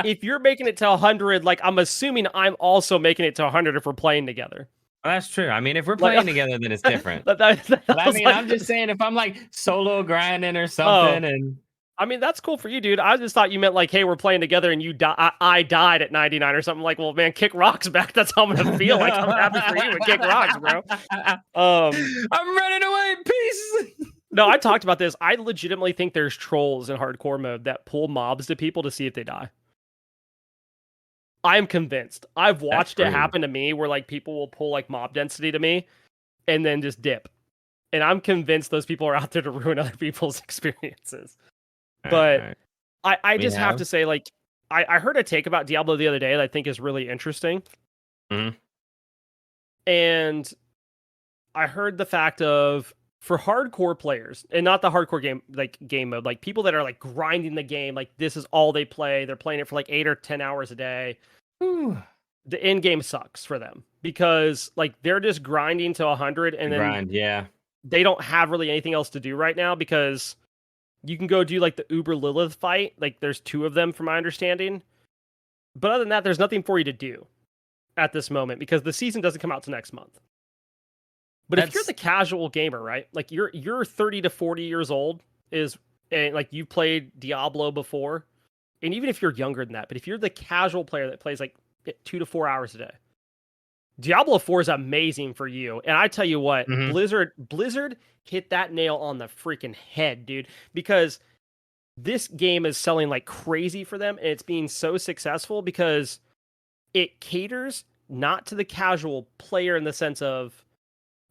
S1: if you're making it to 100, like I'm assuming I'm also making it to 100 if we're playing together.
S2: Well, that's true. I mean, if we're playing together, then it's different.
S1: But
S2: I mean, I'm just saying if I'm like solo grinding or something, and
S1: I mean, that's cool for you, dude. I just thought you meant like, hey, we're playing together and you I died at 99 or something. Like, well, man, kick rocks back. That's how I'm gonna feel. Like, I'm happy for you and kick rocks, bro.
S2: I'm running away. Peace.
S1: No, I talked about this. I legitimately think there's trolls in hardcore mode that pull mobs to people to see if they die. I am convinced. I've watched it happen to me where like people will pull like mob density to me and then just dip. And I'm convinced those people are out there to ruin other people's experiences. But I just have to say, like, I heard a take about Diablo the other day that I think is really interesting.
S2: Mm-hmm.
S1: And I heard the fact of, for hardcore players, and not the hardcore game mode, like people that are like grinding the game, like this is all they play. They're playing it for like 8 or 10 hours a day.
S2: Ooh.
S1: The end game sucks for them because like they're just grinding to 100 and then they don't have really anything else to do right now because you can go do like the Uber Lilith fight. Like there's 2 of them from my understanding. But other than that, there's nothing for you to do at this moment because the season doesn't come out till next month. But if you're the casual gamer, right? Like you're 30 to 40 years old and like you played Diablo before, and even if you're younger than that, but if you're the casual player that plays like 2 to 4 hours a day, Diablo 4 is amazing for you. And I tell you what, Blizzard hit that nail on the freaking head, dude, because this game is selling like crazy for them, and it's being so successful because it caters not to the casual player in the sense of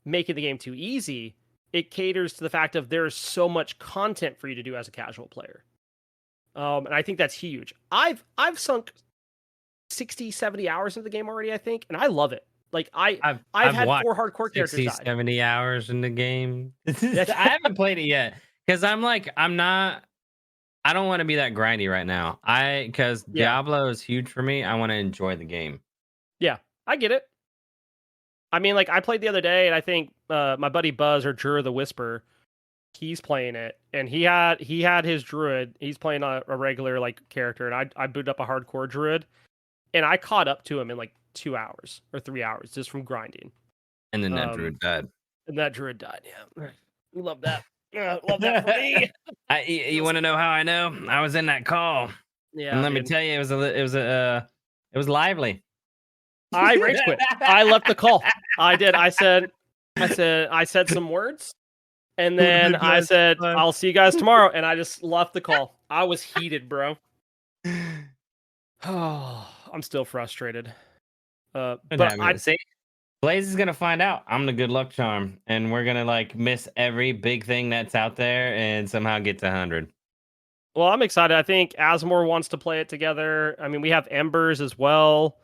S1: making the game too easy. It caters to the fact of there's so much content for you to do as a casual player. And I think that's huge. I've sunk 60, 70 hours into the game already, I think, and I love it. Like I've had 4 hardcore characters die.
S2: 70 hours in the game. I haven't played it yet because I don't want to be that grindy right now. Because Diablo is huge for me. I want to enjoy the game.
S1: Yeah, I get it. I mean, like I played the other day, and I think my buddy Buzz or Jura the Whisper, he's playing it, and he had his druid. He's playing a regular like character, and I booted up a hardcore druid, and I caught up to him in like 2 hours or 3 hours just from grinding.
S2: And then that druid died.
S1: And that druid died. Yeah, love that. Love that for me.
S2: You want to know how I know? I was in that call.
S1: Yeah,
S2: and let me tell you, it was lively.
S1: I rage quit. I left the call. I did. I said some words, and then I said, "I'll see you guys tomorrow," and I just left the call. I was heated, bro. Oh, I'm still frustrated. But
S2: see, Blaze is gonna find out I'm the good luck charm, and we're gonna like miss every big thing that's out there and somehow get to 100.
S1: Well, I'm excited. I think Asmore wants to play it together. I mean, we have Embers as well.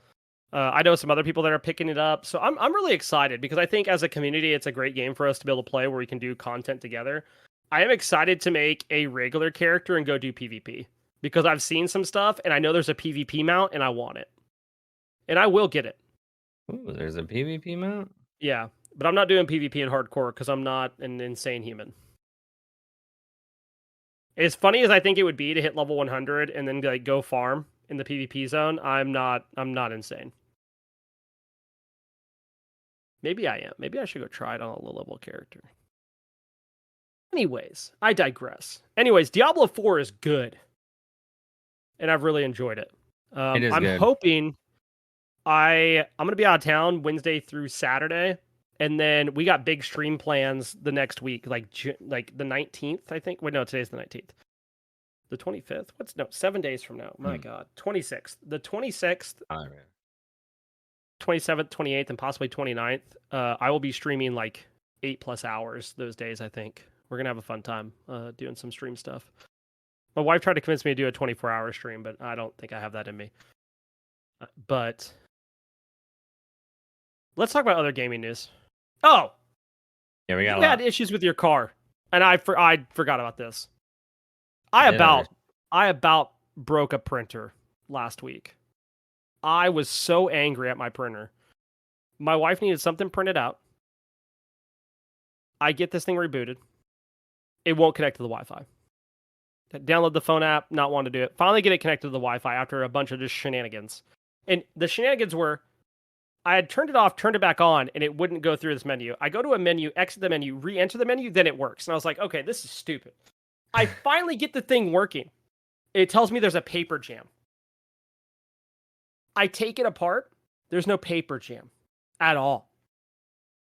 S1: I know some other people that are picking it up, so I'm really excited because I think as a community, it's a great game for us to be able to play where we can do content together. I am excited to make a regular character and go do PvP because I've seen some stuff and I know there's a PvP mount and I want it, and I will get it.
S2: Ooh, there's a PvP mount.
S1: Yeah, but I'm not doing PvP in hardcore because I'm not an insane human. As funny as I think it would be to hit level 100 and then like go farm in the PvP zone, I'm not insane. Maybe I am. Maybe I should go try it on a low level character. Anyways, I digress. Anyways, Diablo 4 is good. And I've really enjoyed it.
S2: It is
S1: I'm
S2: good.
S1: hoping I'm gonna be out of town Wednesday through Saturday. And then we got big stream plans the next week, like the 19th, I think. Wait, no, today's the 19th. The 25th? 7 days from now. My God. 26th. The 26th,
S2: All right.
S1: 27th, 28th, and possibly 29th. I will be streaming like 8+ hours those days, I think. We're going to have a fun time doing some stream stuff. My wife tried to convince me to do a 24-hour stream, but I don't think I have that in me. But let's talk about other gaming news. Oh!
S2: Yeah, we got
S1: you had issues with your car, and I forgot about this. I about broke a printer last week. I was so angry at my printer. My wife needed something printed out. I get this thing rebooted. It won't connect to the Wi-Fi. Download the phone app, not want to do it. Finally get it connected to the Wi-Fi after a bunch of just shenanigans. And the shenanigans were, I had turned it off, turned it back on, and it wouldn't go through this menu. I go to a menu, exit the menu, re-enter the menu, then it works. And I was like, okay, this is stupid. I finally get the thing working. It tells me there's a paper jam. I take it apart. There's no paper jam at all.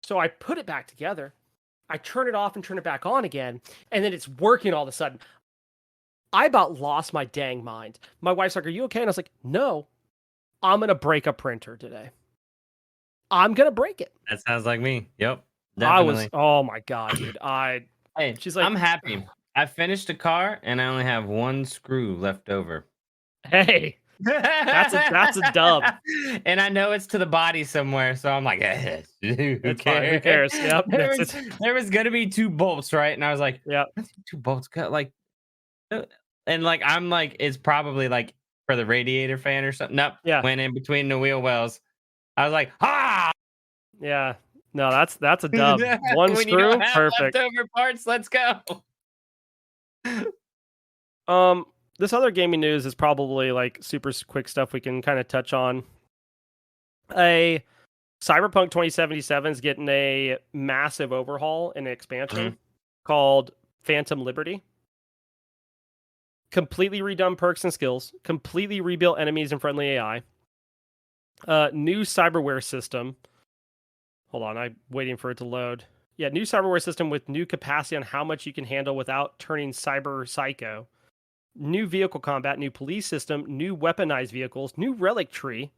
S1: So I put it back together. I turn it off and turn it back on again. And then it's working all of a sudden. I about lost my dang mind. My wife's like, are you okay? And I was like, no, I'm going to break a printer today. I'm going to break it.
S2: That sounds like me. Yep. Definitely.
S1: Oh my God, dude.
S2: Hey,
S1: she's like,
S2: I'm happy. I finished the car and I only have one screw left over.
S1: Hey, that's a dub.
S2: And I know it's to the body somewhere, so I'm like, who cares?
S1: Who cares? Yep.
S2: There was gonna be 2 bolts, right? And I was like,
S1: yeah,
S2: 2 bolts cut like, and like I'm like, it's probably like for the radiator fan or something. Nope.
S1: Yeah.
S2: Went in between the wheel wells. I was like, ha!
S1: Yeah. No, that's a dub. One
S2: when
S1: screw,
S2: you don't have
S1: perfect.
S2: leftover parts, let's go.
S1: This other gaming news is probably like super quick stuff we can kind of touch on. A Cyberpunk 2077 is getting a massive overhaul and expansion called Phantom Liberty. Completely redone perks and skills, completely rebuilt enemies and friendly AI. New cyberware system. Hold on, I'm waiting for it to load. Yeah, new cyberware system with new capacity on how much you can handle without turning cyber psycho. New vehicle combat, new police system, new weaponized vehicles, new relic tree.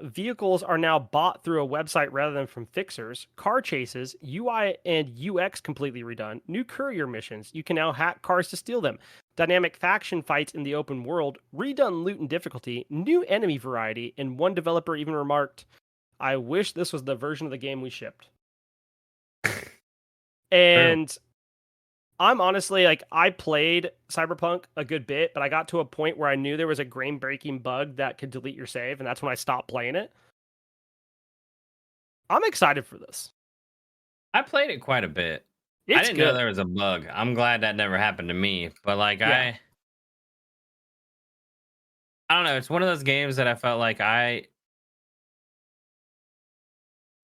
S1: Vehicles are now bought through a website rather than from fixers. Car chases, UI and UX completely redone. New courier missions. You can now hack cars to steal them. Dynamic faction fights in the open world. Redone loot and difficulty. New enemy variety. And one developer even remarked, I wish this was the version of the game we shipped. And I'm honestly like, I played Cyberpunk a good bit, but I got to a point where I knew there was a game-breaking bug that could delete your save, and that's when I stopped playing it. I'm excited for this.
S2: I played it quite a bit. I didn't know there was a bug. I'm glad that never happened to me. But like I don't know. It's one of those games that I felt like I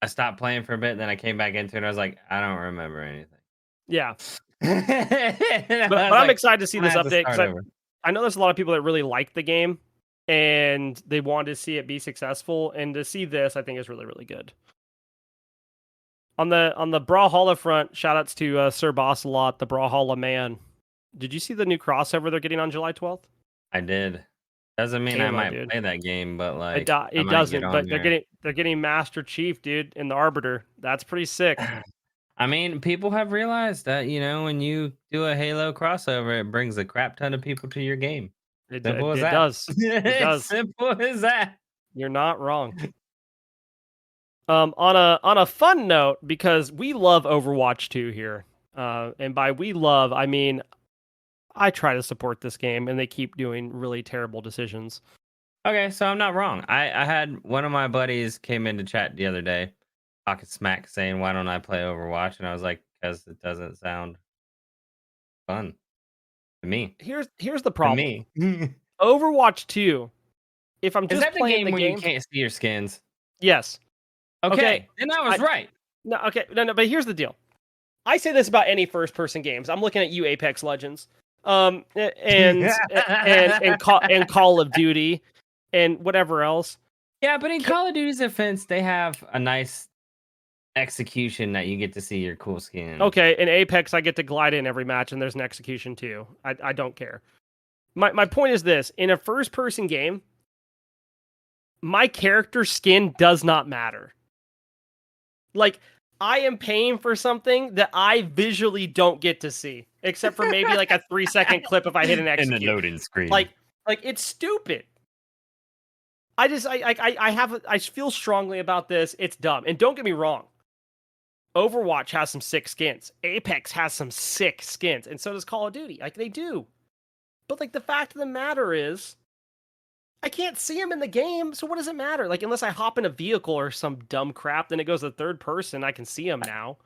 S2: stopped playing for a bit, then I came back into it. And I was like, I don't remember anything.
S1: Yeah.
S2: but
S1: I'm excited to see this update because I know there's a lot of people that really like the game and they wanted to see it be successful, and to see this, I think, is really, really good. On the Brawlhalla front, shout outs to Sir Boss a lot, the Brawlhalla man. Did you see the new crossover they're getting on July 12th?
S2: I did. Doesn't mean I
S1: Halo,
S2: might
S1: dude.
S2: play that game, but
S1: It
S2: like
S1: do-
S2: I
S1: it
S2: might get
S1: doesn't,
S2: on
S1: but
S2: there.
S1: they're getting Master Chief, dude, in the Arbiter. That's pretty sick.
S2: I mean, people have realized that, when you do a Halo crossover, it brings a crap ton of people to your game. Simple as
S1: It
S2: that.
S1: does. It
S2: It's
S1: does.
S2: simple as that.
S1: You're not wrong. On a fun note, because we love Overwatch 2 here, and by we love, I mean I try to support this game, and they keep doing really terrible decisions.
S2: Okay, so I'm not wrong. I had one of my buddies came into chat the other day, talking smack, saying, "Why don't I play Overwatch?" And I was like, "Because it doesn't sound fun to me."
S1: Here's the
S2: To
S1: problem.
S2: me.
S1: Overwatch 2, if I'm
S2: Is
S1: just
S2: that the
S1: playing
S2: game
S1: the
S2: where you
S1: game,
S2: can't see your skins?
S1: yes. Okay.
S2: Okay, then I was
S1: I
S2: right.
S1: no okay no no, but here's the deal. I say this about any first person games. I'm looking at you, Apex Legends, and Call of Duty, and whatever else.
S2: Yeah, but in
S1: Ca-
S2: Call of Duty's defense, they have a nice execution that you get to see your cool skin.
S1: Okay, in Apex, I get to glide in every match, and there's an execution too. I don't care. My point is this: in a first person game, my character skin does not matter. Like, I am paying for something that I visually don't get to see, except for maybe like a 3-second clip if I hit an
S2: In the
S1: execute.
S2: loading screen.
S1: Like it's stupid. I feel strongly about this. It's dumb. And don't get me wrong. Overwatch has some sick skins. Apex has some sick skins, and so does Call of Duty. Like they do. But like the fact of the matter is, I can't see them in the game, so what does it matter? Like unless I hop in a vehicle or some dumb crap, then it goes to third person. I can see them now.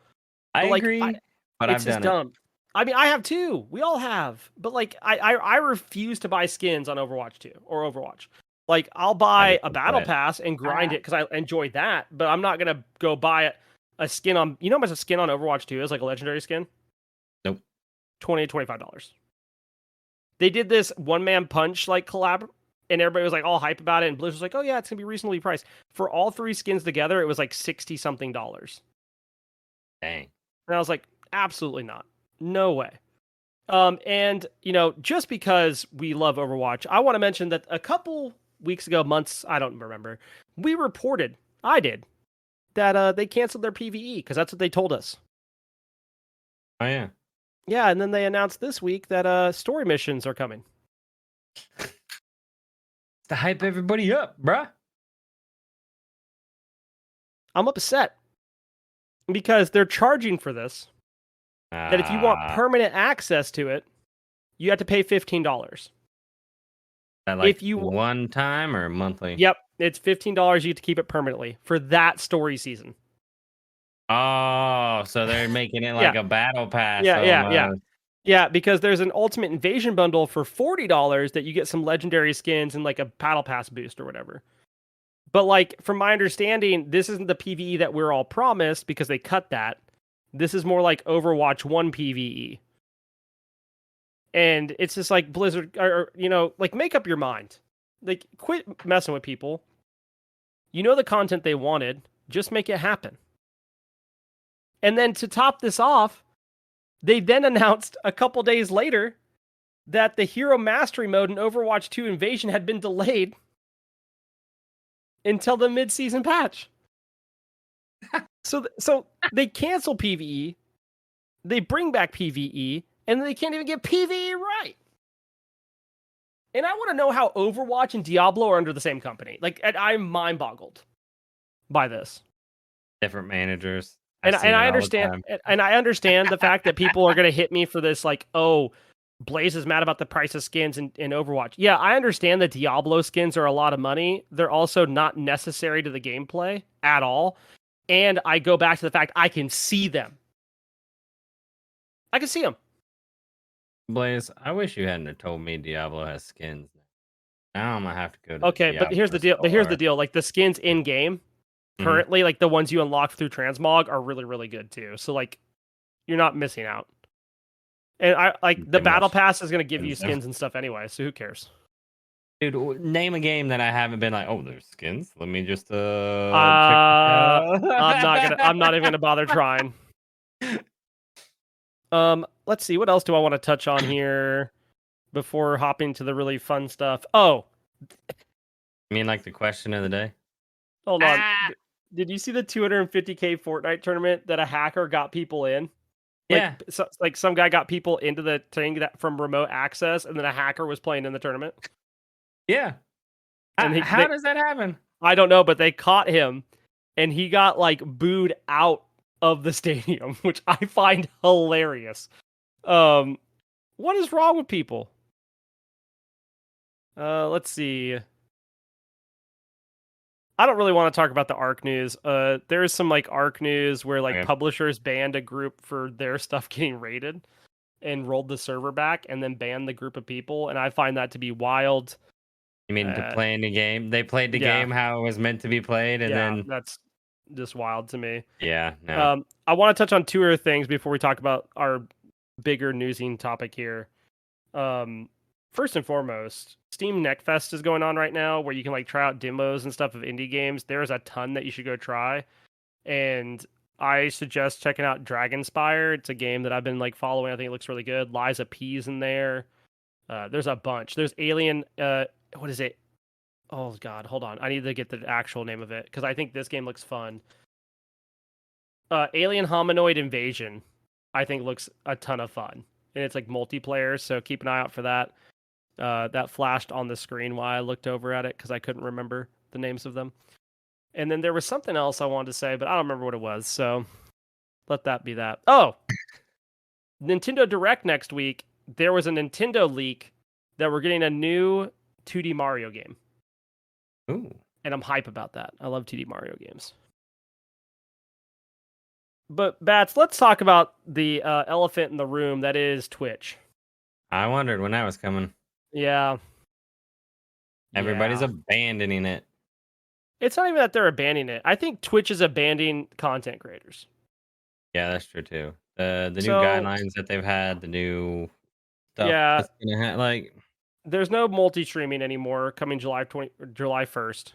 S2: I
S1: But like,
S2: agree, but
S1: it's
S2: I've
S1: just
S2: done it.
S1: dumb. I mean, I have too. We all have. But like, I refuse to buy skins on Overwatch 2 or Overwatch. Like, I'll
S2: I
S1: buy
S2: just
S1: a
S2: don't
S1: battle
S2: play it.
S1: pass and grind it because I enjoy that. But I'm not gonna go buy a skin on. You know how much a skin on Overwatch 2 is? Like a legendary skin.
S2: Nope.
S1: $20 to $25. They did this one man punch like collab, and everybody was like all hype about it. And Blaise was like, "Oh yeah, it's gonna be reasonably priced for all three skins together." It was like $60-something.
S2: Dang.
S1: And I was like, absolutely not. No way. And just because we love Overwatch, I want to mention that a couple weeks ago, months, I don't remember, we reported, I did, that they canceled their PvE because that's what they told us.
S2: Oh yeah.
S1: Yeah, and then they announced this week that story missions are coming.
S2: To hype everybody up, bruh.
S1: I'm upset because they're charging for this. That if you want permanent access to it, you have to pay $15.
S2: That like
S1: If you
S2: one time or monthly?
S1: Yep, it's $15. You get to keep it permanently for that story season.
S2: Oh, so they're making it like a battle pass.
S1: Yeah, because there's an Ultimate Invasion bundle for $40 that you get some legendary skins and like a battle pass boost or whatever. But like from my understanding, this isn't the PvE that we're all promised because they cut that. This is more like Overwatch 1 PvE. And it's just like Blizzard, or like make up your mind. Like quit messing with people. You know the content they wanted, just make it happen. And then to top this off, they then announced a couple days later that the Hero Mastery mode in Overwatch 2 Invasion had been delayed until the mid-season patch. So they cancel PvE, they bring back PvE, and they can't even get PvE right. And I want to know how Overwatch and Diablo are under the same company. Like, I'm mind-boggled by this.
S2: Different managers.
S1: And I understand, the fact that people are going to hit me for this, like, oh, Blaise is mad about the price of skins in Overwatch. Yeah, I understand that Diablo skins are a lot of money. They're also not necessary to the gameplay at all. And I go back to the fact I can see them. I can see them.
S2: Blaise, I wish you hadn't have told me Diablo has skins. Now I'm gonna have to go to
S1: Okay, but here's the deal.
S2: store.
S1: But here's the deal. Like the skins in game currently, like the ones you unlock through transmog are really, really good too. So like you're not missing out. And I like the battle pass is gonna give you skins and stuff anyway, so who cares?
S2: Dude, name a game that I haven't been like, oh, there's skins. Let me just check.
S1: I'm not even gonna bother trying. Let's see, what else do I want to touch on here before hopping to the really fun stuff? Oh,
S2: You mean like the question of the day?
S1: Hold on.
S2: Ah,
S1: Did you see the 250K Fortnite tournament that a hacker got people in?
S2: yeah,
S1: Like some guy got people into the thing that from remote access, and then a hacker was playing in the tournament.
S2: yeah.
S1: And
S2: How does that happen?
S1: I don't know, but they caught him, and he got like booed out of the stadium, which I find hilarious. Um, what is wrong with people? Let's see. I don't really want to talk about the ARC news. There's some like ARC news where like
S2: Okay.
S1: publishers banned a group for their stuff getting raided and rolled the server back and then banned the group of people, and I find that to be wild.
S2: You mean to
S1: Uh,
S2: playing the game? They played the
S1: yeah,
S2: game how it was meant to be played, and
S1: yeah,
S2: then
S1: that's just wild to me.
S2: yeah, no.
S1: I want to touch on two other things before we talk about our bigger newsing topic here. Um, First and foremost, Steam Neckfest is going on right now, where you can like try out demos and stuff of indie games. There's a ton that you should go try, and I suggest checking out Dragonspire. It's a game that I've been like following. I think it looks really good. Liza P's in there. There's a bunch. There's Alien. What is it? Oh God, hold on. I need to get the actual name of it because I think this game looks fun. Alien Hominoid Invasion. I think looks a ton of fun, and it's like multiplayer. So keep an eye out for that. That flashed on the screen while I looked over at it because I couldn't remember the names of them. And then there was something else I wanted to say, but I don't remember what it was. So let that be that. Oh, Nintendo Direct next week. There was a Nintendo leak that we're getting a new 2D Mario game.
S2: Ooh.
S1: And I'm hype about that. I love 2D Mario games. But Bats, let's talk about the elephant in the room that is Twitch.
S2: I wondered when that was coming.
S1: Yeah,
S2: Everybody's
S1: yeah.
S2: abandoning it.
S1: It's not even that they're abandoning it. I think Twitch is abandoning content creators.
S2: Yeah, that's true too. The new
S1: So
S2: guidelines that they've had, the new stuff
S1: yeah,
S2: that's gonna like
S1: there's no multi-streaming anymore coming July 1st.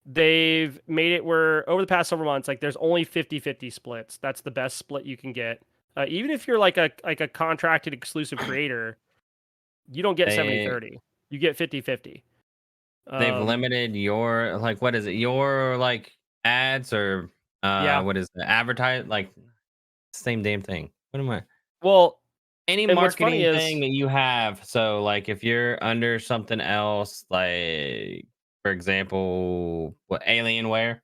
S1: They've made it where over the past several months, like there's only 50-50 splits. That's the best split you can get. Even if you're like a contracted exclusive creator, you don't get
S2: they
S1: 70-30. You get 50-50.
S2: they've limited your like what is it? Your like ads or
S1: Yeah.
S2: what is the advertise like same damn thing. What am I?
S1: Well,
S2: Any
S1: and what's funny
S2: marketing
S1: is,
S2: thing that you have. So like if you're under something else, like for example, what Alienware,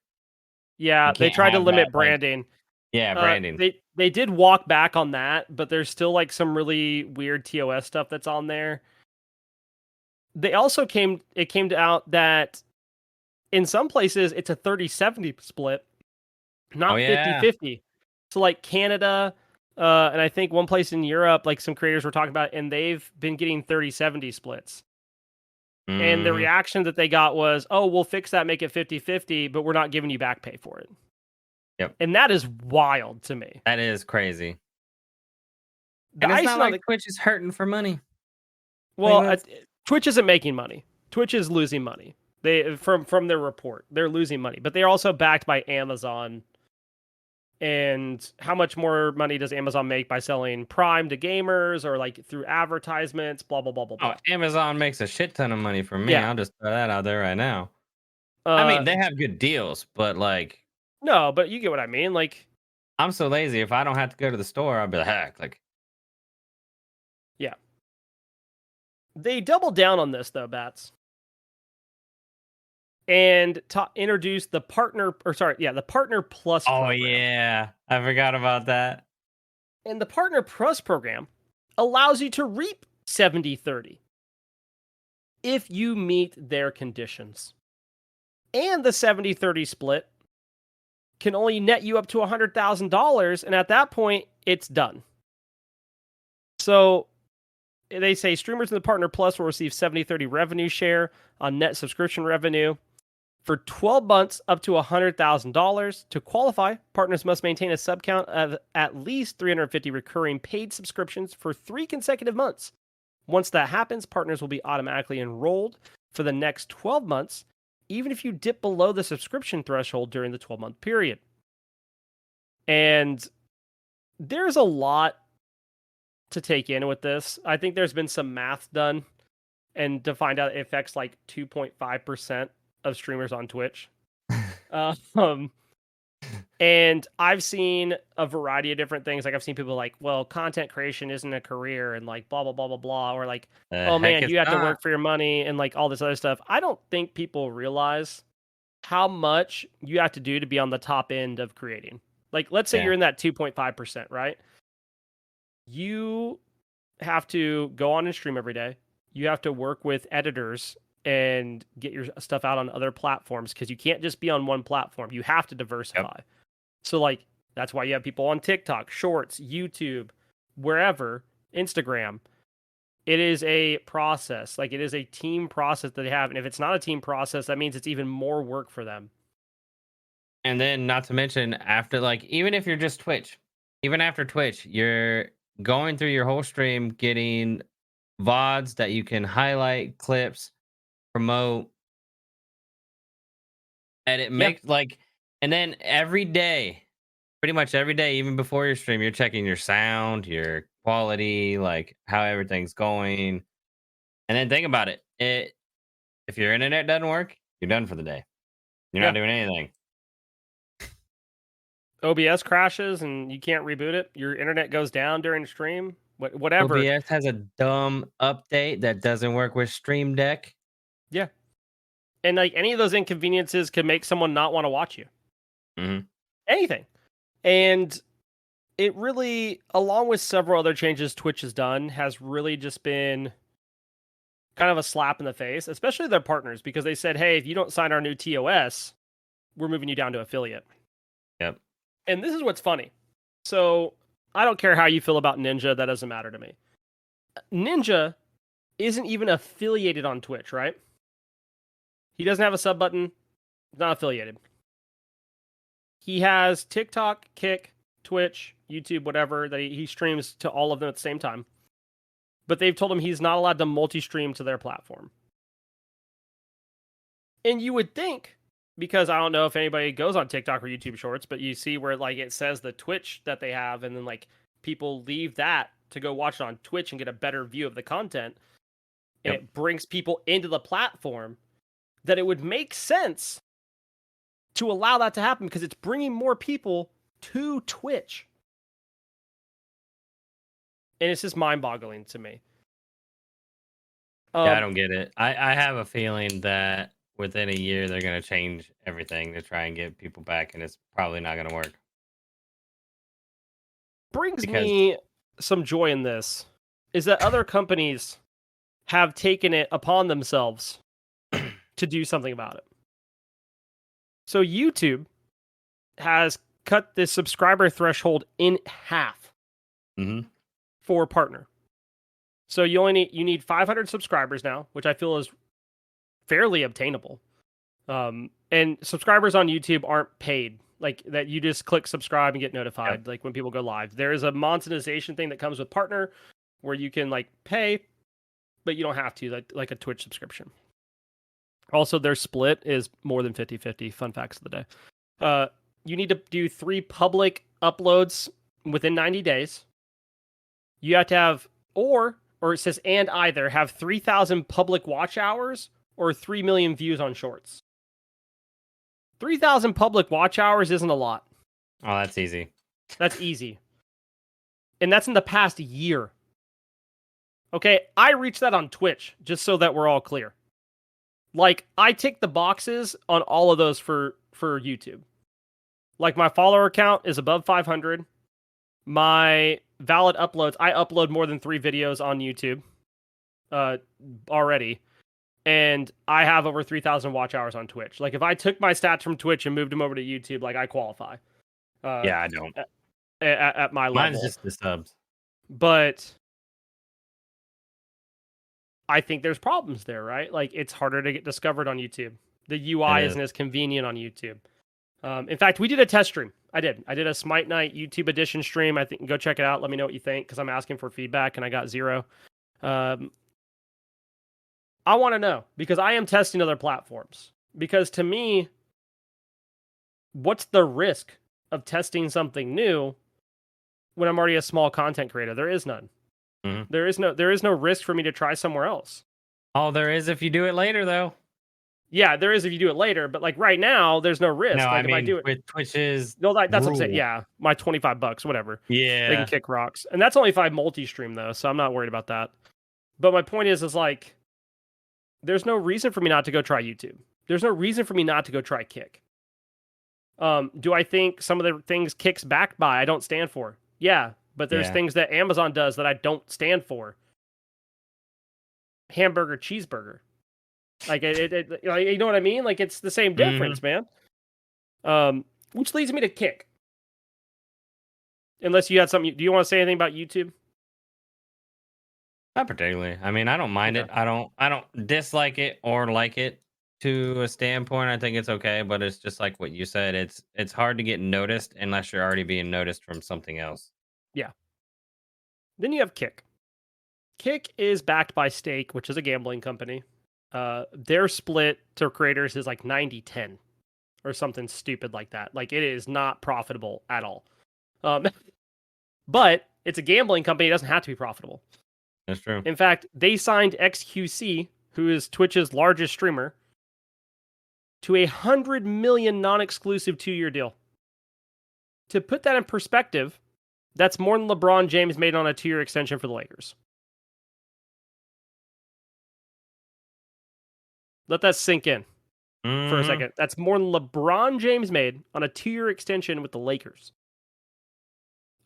S2: you
S1: yeah, they
S2: can't
S1: tried to
S2: have that
S1: limit
S2: like
S1: branding.
S2: yeah, branding.
S1: They did walk back on that, but there's still like some really weird TOS stuff that's on there. They also came out that in some places it's a 30-70 split,
S2: Oh
S1: not
S2: yeah.
S1: 50-50. So like Canada, and I think one place in Europe, like some creators were talking about, and they've been getting 30-70 splits. And the
S2: Mhm.
S1: reaction that they got was, "Oh, we'll fix that, make it 50-50, but we're not giving you back pay for it."
S2: Yep.
S1: And that is wild to me.
S2: That is crazy.
S1: The
S2: And it's not
S1: icing on
S2: like
S1: the
S2: Twitch is hurting for money. Like
S1: well,
S2: that's
S1: Twitch isn't making money. Twitch is losing money. They from their report, they're losing money, but they're also backed by Amazon. And how much more money does Amazon make by selling Prime to gamers or like through advertisements? Blah blah blah blah
S2: oh,
S1: blah.
S2: Amazon makes a shit ton of money from me.
S1: Yeah.
S2: I'll just throw that out there right now. I
S1: Uh,
S2: mean, they have good deals, but like
S1: no, but you get what I mean. Like,
S2: I'm so lazy. If I don't have to go to the store, I'll be like, heck, like
S1: yeah, they doubled down on this though, Bats, and introduced the partner, or sorry, yeah, the Partner Plus
S2: oh
S1: program.
S2: yeah, I forgot about that.
S1: And the Partner Plus program allows you to reap 70-30 if you meet their conditions. And the 70-30 split can only net you up to $100,000. And at that point, it's done. So they say streamers in the Partner Plus will receive 70-30 revenue share on net subscription revenue. For 12 months, up to $100,000. To qualify, partners must maintain a sub count of at least 350 recurring paid subscriptions for 3 consecutive months. Once that happens, partners will be automatically enrolled for the next 12 months, even if you dip below the subscription threshold during the 12-month period. And there's a lot to take in with this. I think there's been some math done, and to find out it affects like 2.5% of streamers on Twitch. Um, and I've seen a variety of different things. Like I've seen people like, well, content creation isn't a career and like blah, blah, blah, blah, blah. Or like,
S2: The
S1: oh
S2: heck
S1: man,
S2: it's
S1: you have to
S2: not.
S1: work for your money and like all this other stuff. I don't think people realize how much you have to do to be on the top end of creating. Like, let's say
S2: Yeah.
S1: you're in that 2.5%, right? You have to go on and stream every day. You have to work with editors and get your stuff out on other platforms because you can't just be on one platform. You have to
S2: Yep.
S1: diversify. So, like, that's why you have people on TikTok, Shorts, YouTube, wherever, Instagram. It is a process. Like, it is a team process that they have. And if it's not a team process, that means it's even more work for them.
S2: And then not to mention after like even if you're just Twitch, even after Twitch, you're going through your whole stream getting VODs that you can highlight, clips, promote, edit,
S1: Yeah.
S2: make like and then every day, pretty much every day, even before your stream, you're checking your sound, your quality, like how everything's going. And then think about it. If your internet doesn't work, you're done for the day. You're not
S1: Yeah.
S2: doing anything.
S1: OBS crashes and you can't reboot it. Your internet goes down during the stream. Whatever.
S2: OBS has a dumb update that doesn't work with Stream Deck.
S1: Yeah. And like any of those inconveniences could make someone not want to watch you.
S2: Mhm.
S1: Anything. And it really, along with several other changes Twitch has done, has really just been kind of a slap in the face, especially their partners, because they said, hey, if you don't sign our new TOS, we're moving you down to affiliate.
S2: Yep.
S1: And this is what's funny. So I don't care how you feel about Ninja, that doesn't matter to me. Ninja isn't even affiliated on Twitch, right? He doesn't have a sub button, not affiliated. He has TikTok, Kick, Twitch, YouTube, whatever, that he streams to all of them at the same time. But they've told him he's not allowed to multi-stream to their platform. And you would think, because I don't know if anybody goes on TikTok or YouTube Shorts, but you see where like it says the Twitch that they have, and then like people leave that to go watch it on Twitch and get a better view of the content, and
S2: Yep.
S1: it brings people into the platform, that it would make sense to allow that to happen because it's bringing more people to Twitch. And it's just mind-boggling to me.
S2: Yeah, I don't get it. I have a feeling that within a year they're gonna change everything to try and get people back, and it's probably not gonna work
S1: Brings
S2: because
S1: me some joy in this is that other companies have taken it upon themselves to do something about it. So YouTube has cut the subscriber threshold in half
S2: Mhm.
S1: for partner. So you need 500 subscribers now, which I feel is fairly obtainable. And subscribers on YouTube aren't paid. Like that, you just click subscribe and get
S2: Yep.
S1: notified. Like when people go live, there is a monetization thing that comes with partner, where you can like pay, but you don't have to, like a Twitch subscription. Also, their split is more than 50-50. Fun facts of the day. You need to do 3 public uploads within 90 days. You have to have, or it says and either have 3,000 public watch hours or 3 million views on shorts. 3,000 public watch hours isn't a lot.
S2: Oh, that's easy.
S1: That's easy. And that's in the past year. Okay, I reached that on Twitch, just so that we're all clear. Like, I tick the boxes on all of those for YouTube. Like, my follower count is above 500. My valid uploads, I upload more than 3 videos on YouTube already. And I have over 3,000 watch hours on Twitch. Like, if I took my stats from Twitch and moved them over to YouTube, like, I qualify.
S2: Yeah, I don't.
S1: At my
S2: Mine's
S1: level.
S2: just the subs.
S1: But I think there's problems there, right? Like, it's harder to get discovered on YouTube. The UI
S2: It is.
S1: isn't as convenient on YouTube. In fact, we did a test stream. I did a Smite Night YouTube edition stream. I think go check it out. Let me know what you think, because I'm asking for feedback and I got 0. I want to know, because I am testing other platforms. Because to me, what's the risk of testing something new when I'm already a small content creator? There is none.
S2: Mhm.
S1: There is no risk for me to try somewhere else.
S2: All there is if you do it later, though.
S1: Yeah, there is if you do it later, but like right now, there's no
S2: No,
S1: risk.
S2: I
S1: Like if I
S2: mean
S1: do it,
S2: with Twitch's
S1: no, that's what I'm saying.
S2: rule.
S1: Yeah, my $25, whatever. They can
S2: Yeah,
S1: kick rocks, and that's only if I multi-stream though, so I'm not worried about that. But my point is like, there's no reason for me not to go try YouTube. There's no reason for me not to go try Kick. Do I think some of the things Kick's backed by I don't stand for? Yeah, but there's
S2: yeah.
S1: things that Amazon does that I don't stand for. Hamburger, cheeseburger. Like like, you know what I mean? Like it's the same
S2: Hmm.
S1: difference, man. Which leads me to Kick. Unless you had something, do you want to say anything about YouTube?
S2: Not particularly. I mean, I don't mind
S1: Okay.
S2: it. I don't dislike it or like it to a standpoint. I think it's okay, but it's just like what you said. It's hard to get noticed unless you're already being noticed from something else.
S1: Yeah. Then you have Kick. Kick is backed by Stake, which is a gambling company. Their split to creators is like 90-10 or something stupid like that. Like it is not profitable at all. Um, but it's a gambling company. It doesn't have to be profitable.
S2: That's true.
S1: In fact, they signed XQC, who is Twitch's largest streamer, to a 100 million non-exclusive 2-year deal. To put that in perspective, that's more than LeBron James made on a 2-year extension for the Lakers. Let that sink in for a
S2: Hmm.
S1: second. That's more than LeBron James made on a 2-year extension with the Lakers.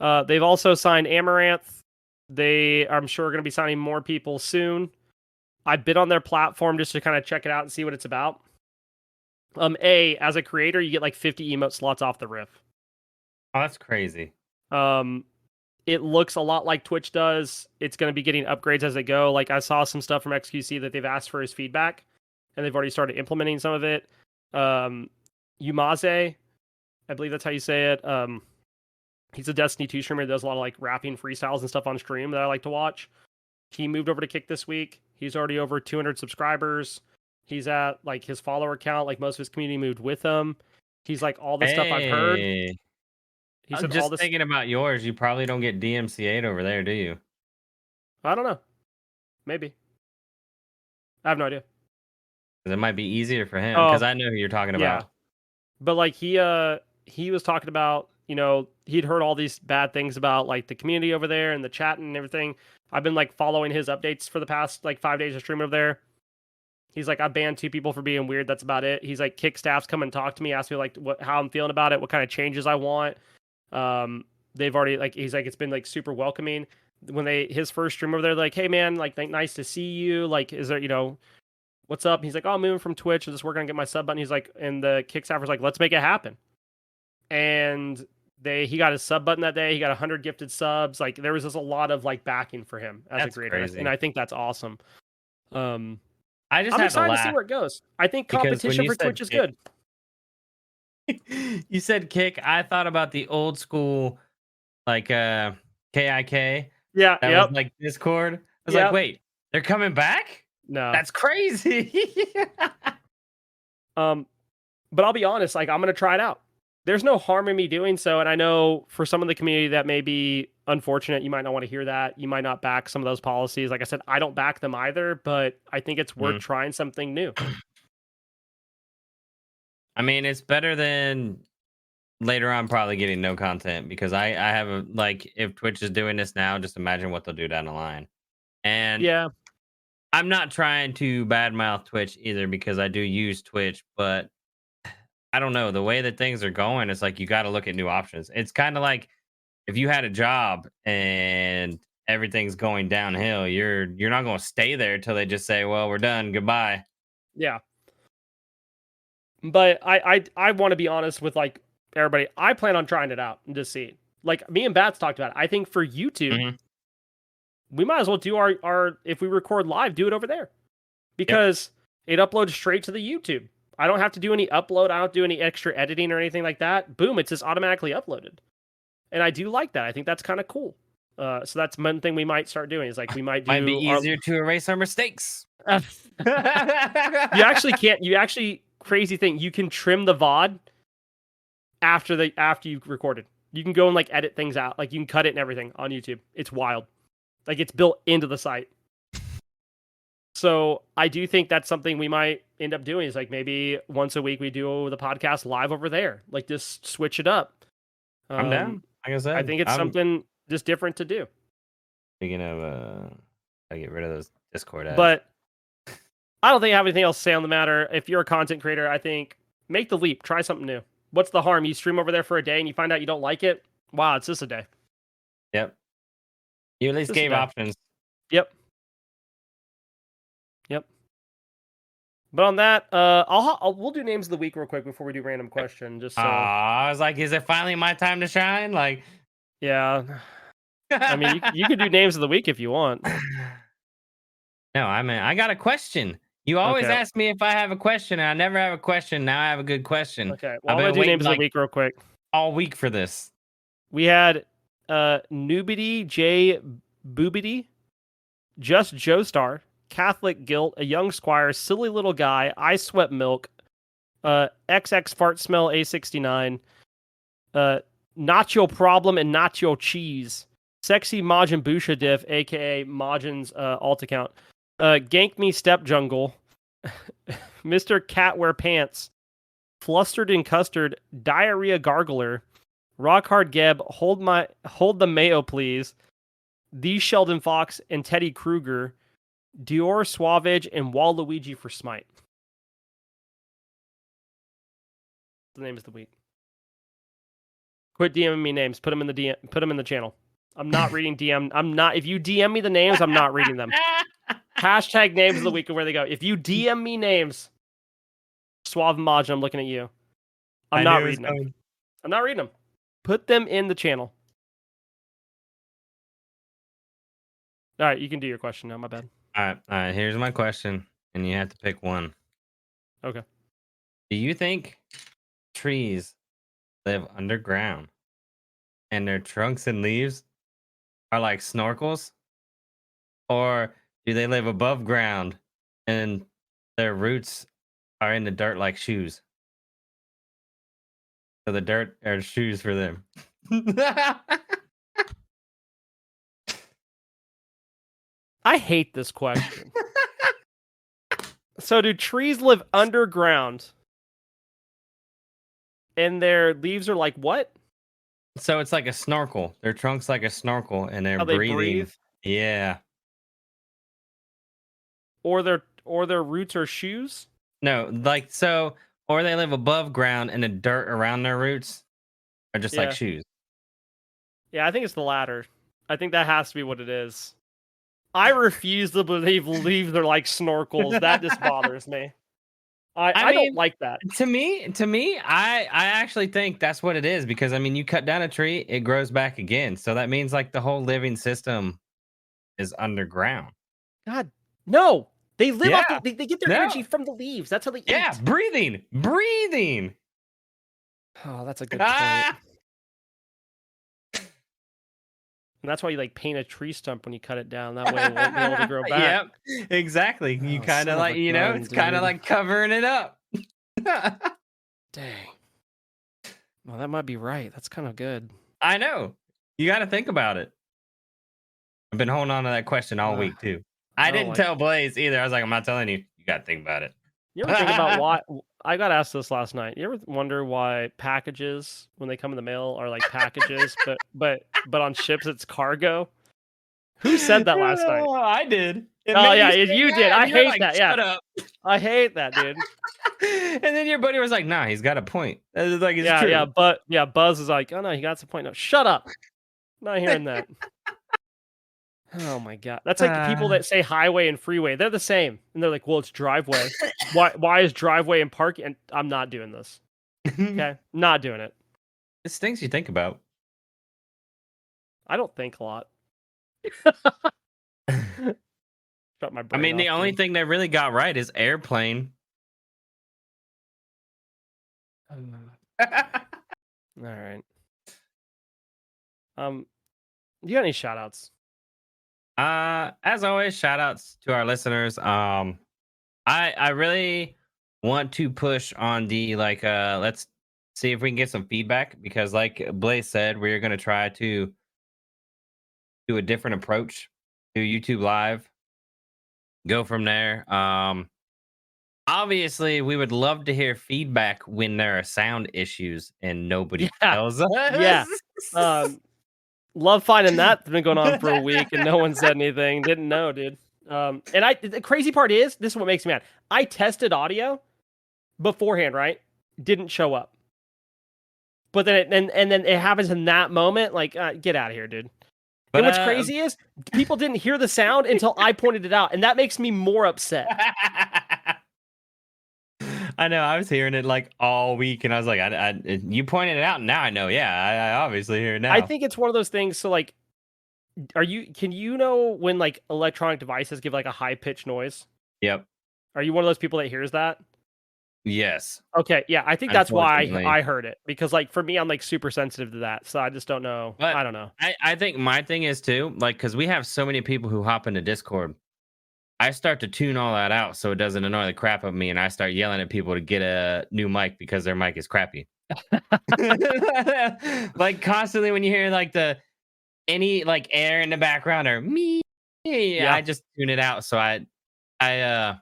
S1: They've also signed Amaranth. They, I'm sure, are going to be signing more people soon. I've been on their platform just to kind of check it out and see what it's about. As a creator, you get like 50 emote slots off the riff.
S2: Oh, that's crazy.
S1: Um, it looks a lot like Twitch does. It's going to be getting upgrades as they go. Like I saw some stuff from XQC that they've asked for his feedback, and they've already started implementing some of it. Yumaze, I believe that's how you say it. He's a Destiny 2 streamer that does a lot of like rapping freestyles and stuff on stream that I like to watch. He moved over to Kick this week. He's already over 200 subscribers. He's at like his follower count. Like most of his community moved with him. He's like all the stuff I've heard.
S2: Hey,
S1: He
S2: I'm
S1: said all
S2: just
S1: this.
S2: thinking about yours. You probably don't get DMCA'd over there, do you?
S1: I don't know. Maybe. I have no idea.
S2: 'Cause it might be easier for him because
S1: Oh,
S2: I know who you're talking
S1: yeah.
S2: about.
S1: But like he was talking about, he'd heard all these bad things about like the community over there and the chat and everything. I've been like following his updates for the past like 5 days of streaming over there. He's like, I banned 2 people for being weird. That's about it. He's like, Kick staff's come and talk to me, ask me like how I'm feeling about it, what kind of changes I want. They've already like, he's like, it's been like super welcoming. When his first stream over there, they're like, hey man, like nice to see you. Like, is there, what's up? He's like, oh, I'm moving from Twitch. I'm just working on get my sub button. He's like, and the Kick staffer's like, let's make it happen. And he got his sub button that day. He got 100 gifted subs. Like there was just a lot of like backing for him as a
S2: That's
S1: creator, and
S2: crazy.
S1: I think that's awesome. Um,
S2: I just
S1: I'm
S2: had to
S1: excited to see
S2: laugh
S1: where it goes. I think
S2: because when
S1: competition
S2: you
S1: for
S2: said
S1: Twitch is
S2: kick,
S1: good.
S2: you said kick. I thought about the old school, like KIK.
S1: Yeah.
S2: That was
S1: Yep.
S2: like Discord. I was like,
S1: Yep.
S2: wait, they're coming back?
S1: No.
S2: That's crazy.
S1: Um, but I'll be honest. Like I'm gonna try it out. There's no harm in me doing so, and I know for some of the community that may be unfortunate. You might not want to hear that. You might not back some of those policies. Like I said, I don't back them either, but I think it's worth
S2: Mm.
S1: trying something new.
S2: I mean, it's better than later on probably getting no content because I have a like if Twitch is doing this now, just imagine what they'll do down the line. And
S1: Yeah.
S2: I'm not trying to badmouth Twitch either because I do use Twitch, but I don't know the way that things are going. It's like you got to look at new options. It's kind of like if you had a job and everything's going downhill, you're not going to stay there till they just say, "Well, we're done. Goodbye."
S1: Yeah. But I want to be honest with like everybody. I plan on trying it out and just see. Like me and Bats talked about it. I think for YouTube,
S2: Hmm.
S1: we might as well do our if we record live, do it over there
S2: Yep.
S1: because it uploads straight to the YouTube. I don't have to do any upload. I don't do any extra editing or anything like that. Boom, it's just automatically uploaded. And I do like that. I think that's kind of cool. So that's one thing we might start doing is like we might
S2: Might be
S1: do our.
S2: easier to erase our mistakes.
S1: You actually can't. You actually crazy thing. You can trim the VOD after you've recorded. You can go and like edit things out. Like you can cut it and everything on YouTube. It's wild. Like it's built into the site. So I do think that's something we might end up doing. Is like maybe once a week we do the podcast live over there. Like just switch it up.
S2: I'm down. Like I
S1: I
S2: said,
S1: think it's
S2: I'm
S1: something just different to do.
S2: speaking of I get rid of those Discord ads.
S1: But I don't think I have anything else to say on the matter. If you're a content creator, I think make the leap. Try something new. What's the harm? You stream over there for a day and you find out you don't like it. Wow, it's just a day.
S2: Yep. You at least
S1: Just a
S2: gave
S1: day.
S2: options.
S1: Yep. Yep. But on that, we'll do names of the week real quick before we do random question. Just so
S2: I was like, is it finally my time to shine? Like,
S1: yeah. I mean, you could do names of the week if you want.
S2: no, I mean, I got a question. You always
S1: Okay.
S2: ask me if I have a question, and I never have a question. Now I have a good question.
S1: Okay.
S2: I've
S1: Well, I'm
S2: been
S1: gonna do
S2: waiting
S1: names of
S2: like
S1: the week real quick.
S2: all week for this.
S1: We had Noobity J Boobity, Just Joestar, Catholic Guilt, A Young Squire, Silly Little Guy, I Sweat Milk, XX Fart Smell A69, Nacho Problem and Nacho Cheese, Sexy Majin Busha Diff, aka Majin's alt account, Gank Me Step Jungle, Mr. Cat Wear Pants, Flustered and Custard, Diarrhea Gargler, Rock Hard Geb, Hold the Mayo Please, The Sheldon Fox and Teddy Kruger, Dior Suavage, and Waluigi for Smite. The name is the week. Quit DMing me names. Put them in the DM. Put them in the channel. I'm not reading DM. I'm not. If you DM me the names, I'm not reading them. Hashtag names of the week and where they go. If you DM me names, Suave Majin, I'm looking at you. I'm not reading them. I'm not reading them. Put them in the channel. All right, you can do your question now. My bad.
S2: All right. Here's my question, and you have to pick one.
S1: Okay.
S2: Do you think trees live underground, and their trunks and leaves are like snorkels, or do they live above ground, and their roots are in the dirt like shoes? So the dirt are shoes for them.
S1: I hate this question. So, do trees live underground, and their leaves are like what?
S2: So it's like a snorkel. Their trunk's like a snorkel, and they're
S1: How they
S2: breathing.
S1: breathe,
S2: Yeah.
S1: or their roots are shoes?
S2: No, like so, or they live above ground, and the dirt around their roots are just like
S1: Yeah.
S2: shoes.
S1: Yeah, I think it's the latter. I think that has to be what it is. I refuse to believe leaves are like snorkels. That just bothers me. I don't
S2: mean,
S1: like that.
S2: to me, I actually think that's what it is because I mean, you cut down a tree, it grows back again. So that means like the whole living system is underground.
S1: God, no. They live off
S2: Yeah.
S1: they get their
S2: No.
S1: energy from the leaves. That's how they
S2: Yeah,
S1: eat.
S2: breathing.
S1: Oh, that's a good point. And that's why you like paint a tree stump when you cut it down. That way it won't be able to grow back.
S2: Yep, exactly. You
S1: Oh,
S2: kind
S1: son
S2: of
S1: of
S2: like,
S1: a
S2: you know,
S1: gun,
S2: it's kind of
S1: dude.
S2: like covering it up.
S1: Dang. Well, that might be right. That's kind of good.
S2: I know. You got to think about it. I've been holding on to that question all week too. I
S1: don't
S2: didn't
S1: like
S2: tell Blaze either. I was like, I'm not telling you. You got to think about it.
S1: You ever think about why? I got asked this last night. You ever wonder why packages, when they come in the mail, are like packages, but on ships it's cargo? Who said that last night?
S2: Oh, I did. It
S1: Oh
S2: made
S1: yeah,
S2: me so
S1: you did.
S2: mad.
S1: I
S2: You're
S1: hate
S2: like,
S1: that.
S2: Shut
S1: Yeah,
S2: up.
S1: I hate that, dude.
S2: And then your buddy was like, "Nah, he's got a point." It's like it's
S1: Yeah,
S2: true.
S1: yeah, but yeah, Buzz is like, oh no, he got some point. No, shut up. Not hearing that. Oh my god, that's like people that say highway and freeway. They're the same, and they're like, well, it's driveway. Why is driveway and parking? And I'm not doing this. Okay, not doing it.
S2: It's things you think about.
S1: I don't think a lot. Shut my
S2: I
S1: brain
S2: mean, the
S1: off,
S2: only
S1: dude.
S2: thing they really got right is airplane.
S1: All right. You got any shout outs?
S2: As always, shout outs to our listeners. I really want to push on the like let's see if we can get some feedback because like Blaze said, we're gonna try to do a different approach to YouTube live. go from there. Obviously, we would love to hear feedback when there are sound issues and nobody
S1: Yeah,
S2: tells
S1: yeah.
S2: us.
S1: Um, love finding that. It's been going on for a week and no one said anything. Didn't know, dude. And the crazy part is, this is what makes me mad. I tested audio beforehand, right? Didn't show up. But then then it happens in that moment. Like, get out of here, dude.
S2: But
S1: And what's crazy is people didn't hear the sound until I pointed it out, and that makes me more upset.
S2: I know I was hearing it like all week, and I was like, you pointed it out, and now I know. Yeah, I obviously hear it
S1: I
S2: now.
S1: think it's one of those things. So, like, can you know when like electronic devices give like a high pitched noise?
S2: Yep.
S1: Are you one of those people that hears that?
S2: Yes.
S1: Okay, yeah, I think that's why
S2: Unfortunately,
S1: I heard it because, like, for me, I'm like super sensitive to that, so I just don't know.
S2: but
S1: I don't know.
S2: I think my thing is too, like, because we have so many people who hop into Discord. I start to tune all that out so it doesn't annoy the crap out of me, and I start yelling at people to get a new mic because their mic is crappy. Like constantly when you hear like any like air in the background or me,
S1: Yeah.
S2: I just tune it out. So I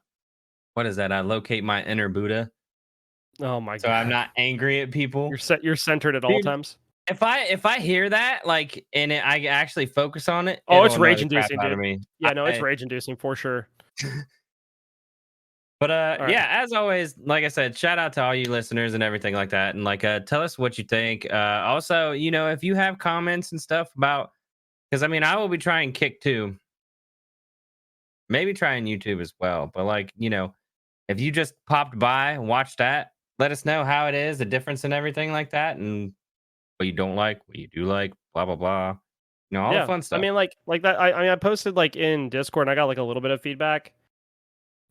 S2: what is that? I locate my inner Buddha
S1: Oh my
S2: so I'm
S1: god.
S2: not angry at people.
S1: You're centered at all
S2: Dude,
S1: times.
S2: if I hear that like and I actually focus on it,
S1: Oh,
S2: it'll
S1: it's
S2: annoy
S1: rage
S2: the crap
S1: inducing,
S2: out of
S1: dude.
S2: me.
S1: Yeah, no, it's rage inducing for sure.
S2: But
S1: All right.
S2: yeah, as always, like I said, shout out to all you listeners and everything like that. And like tell us what you think. Also, if you have comments and stuff about because I mean I will be trying Kick too. Maybe trying YouTube as well. But like, if you just popped by and watched that, let us know how it is, the difference and everything like that, and what you don't like, what you do like, blah blah blah. All the
S1: Yeah.
S2: fun
S1: I
S2: stuff.
S1: mean, like that. I mean, I posted like in Discord, and I got like a little bit of feedback.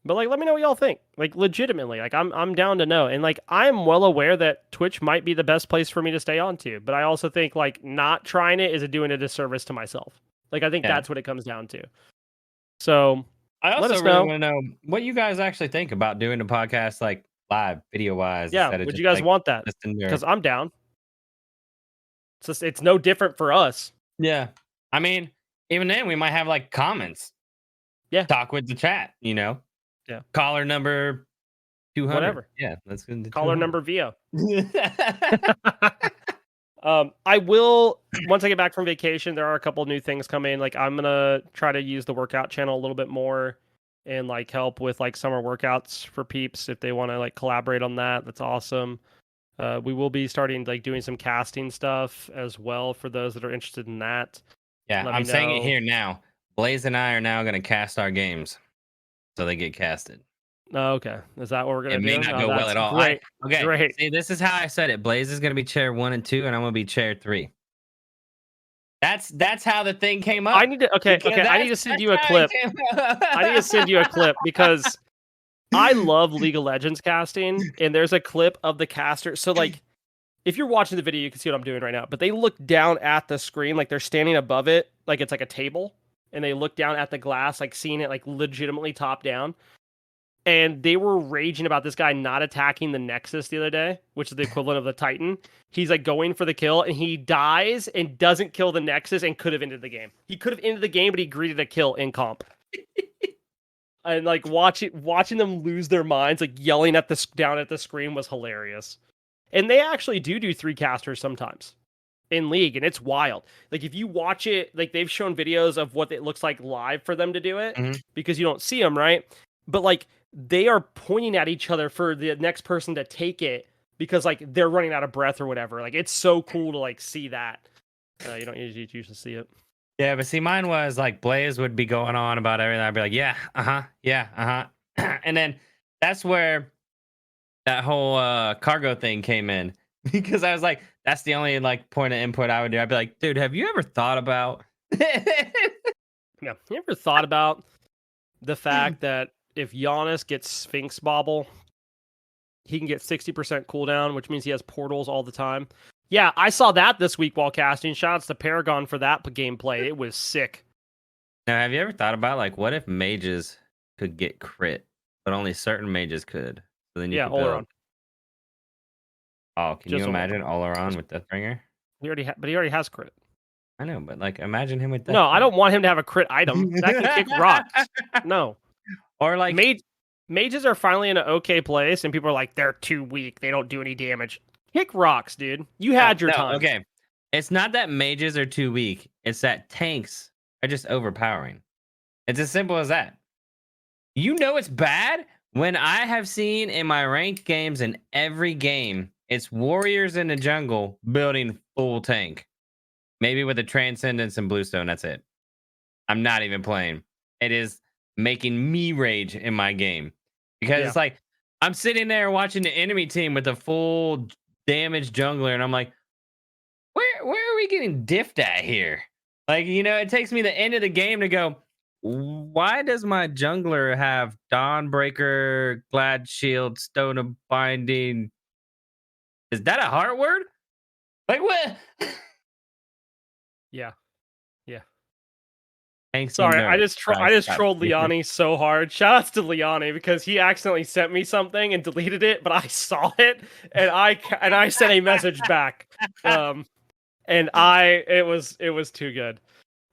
S1: But like, let me know what y'all think. Like, legitimately, like I'm down to know. And like, I'm well aware that Twitch might be the best place for me to stay on to. But I also think like not trying it is doing a disservice to myself. Like, I think
S2: Yeah.
S1: that's what it comes down to. So
S2: I
S1: let
S2: also
S1: us
S2: really
S1: know.
S2: want to know what you guys actually think about doing the podcast like live, video wise,
S1: Yeah,
S2: instead of
S1: would
S2: just
S1: you guys
S2: like
S1: want that?
S2: listening or
S1: Because I'm down. It's no different for us.
S2: yeah. I mean, even then we might have like comments.
S1: Yeah,
S2: Talk with the chat.
S1: yeah,
S2: Caller number 200.
S1: whatever.
S2: Yeah, let's go to
S1: Caller
S2: 200.
S1: number VO. I will once I get back from vacation. There are a couple new things coming. Like I'm gonna try to use the workout channel a little bit more, and like help with like summer workouts for peeps if they want to like collaborate on that. That's awesome. We will be starting like doing some casting stuff as well for those that are interested in that.
S2: Yeah,
S1: Let me
S2: I'm saying it
S1: know.
S2: here now. Blaze and I are now going to cast our games so they get casted.
S1: Oh, okay, is that what we're
S2: It
S1: gonna
S2: may
S1: do?
S2: not
S1: Oh,
S2: go well
S1: that's
S2: at all. I
S1: great.
S2: okay.
S1: Great.
S2: See, this is how I said it. Blaze is going to be chair 1 and 2 and I'm going to be chair 3. That's how the thing came
S1: I
S2: up.
S1: need to okay,
S2: Because
S1: okay. I need to send
S2: that's
S1: you a
S2: how it
S1: clip.
S2: came
S1: I need to send you a
S2: up.
S1: clip because I love League of Legends casting, and there's a clip of the caster. So like, if you're watching the video, you can see what I'm doing right now. But they look down at the screen, like they're standing above it, like it's like a table, and they look down at the glass, like seeing it like legitimately top down. And they were raging about this guy not attacking the Nexus the other day, which is the equivalent of the Titan. He's like going for the kill, and he dies and doesn't kill the Nexus and could have ended the game. He could have ended the game, but he greeted a kill in comp. And like watching them lose their minds, like yelling at this down at the screen was hilarious. And they actually do three casters sometimes in League, and it's wild. Like if you watch it, like they've shown videos of what it looks like live for them to do it
S2: Mhm.
S1: because you don't see them, right? But like they are pointing at each other for the next person to take it because like they're running out of breath or whatever. Like it's so cool to like see that. You don't usually see it.
S2: Yeah, but see, mine was like Blaze would be going on about everything. I'd be like, yeah, yeah, and then that's where that whole cargo thing came in because I was like, that's the only like point of input I would do. I'd be like, dude, have you ever thought about?
S1: Yeah. You ever thought about the fact that if Giannis gets Sphinx Bobble, he can get 60% cooldown, which means he has portals all the time. Yeah, I saw that this week while casting. Shoutouts to Paragon for that gameplay. It was sick.
S2: Now, have you ever thought about like what if mages could get crit, but only certain mages could? So then you
S1: Yeah,
S2: could build.
S1: Oleron.
S2: Oh, can you
S1: Just Oleron.
S2: imagine Oleron with Deathbringer?
S1: But he already has crit.
S2: I know, but like imagine him with
S1: No, I
S2: Deathbringer.
S1: don't want him to have a crit item. That can kick rocks. No.
S2: Or like,
S1: Mages are finally in an okay place, and people are like, they're too weak. They don't do any damage. Kick rocks, dude. You had your time.
S2: okay. It's not that mages are too weak. It's that tanks are just overpowering. It's as simple as that. You know it's bad when I have seen in my ranked games in every game, it's warriors in the jungle building full tank. Maybe with a transcendence and bluestone, that's it. I'm not even playing. It is making me rage in my game. Because it's like I'm sitting there watching the enemy team with a full damage jungler, and I'm like, where are we getting diffed at here? Like, it takes me the end of the game to go, why does my jungler have Dawnbreaker, Glad Shield, Stone of Binding? Is that a heart word? Like, what?
S1: Yeah.
S2: Thanks,
S1: Sorry, I just
S2: Christ,
S1: trolled Liani so hard. Shoutouts to Liani because he accidentally sent me something and deleted it, but I saw it and I sent a message back. And it was too good.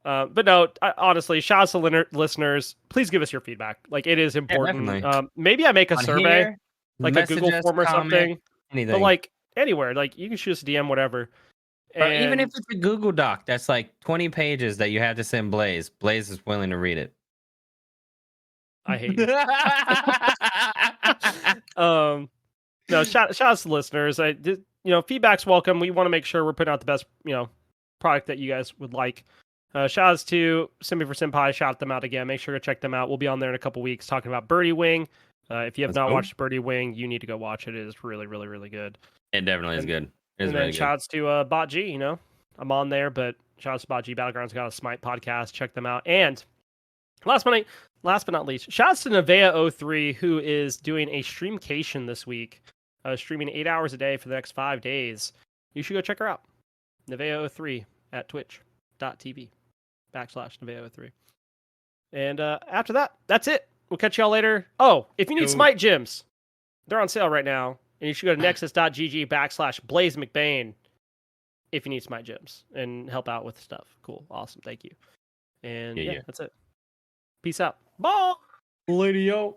S1: But no, honestly, shout out to listeners. Please give us your feedback. Like, it is important.
S2: definitely.
S1: Maybe I make a
S2: On
S1: survey,
S2: here,
S1: like a
S2: message
S1: Google
S2: us,
S1: form or
S2: comment,
S1: something.
S2: anything.
S1: But like anywhere, like you can shoot us a DM, whatever.
S2: Or even if
S1: And
S2: it's a Google Doc that's like 20 pages that you have to send Blaise, Blaise is willing to read it.
S1: I hate you. No, shout out to listeners. Feedback's welcome. We want to make sure we're putting out the best, product that you guys would like. Shout outs to Simbi for Senpai. Shout them out again. Make sure to check them out. We'll be on there in a couple weeks talking about Birdie Wing. If you have not watched Birdie Wing, you need to go watch it. It is really, really, really good.
S2: It definitely is good.
S1: And then shout outs to Bot G. I'm on there, but shout outs to Bot G. Battlegrounds got a Smite podcast. Check them out. And last but not least, shout outs to Nevea03, who is doing a streamcation this week, streaming 8 hours a day for the next 5 days. You should go check her out. Nevea03 at twitch.tv/Nevea03. And after that, that's it. We'll catch y'all later. Oh, if you need Smite gyms, they're on sale right now. And you should go to nexus.gg/Blaise McBain if you need Smite gyms and help out with stuff. Cool. Awesome. Thank you. And yeah, that's it. Peace out. Bye.
S2: Lady-o.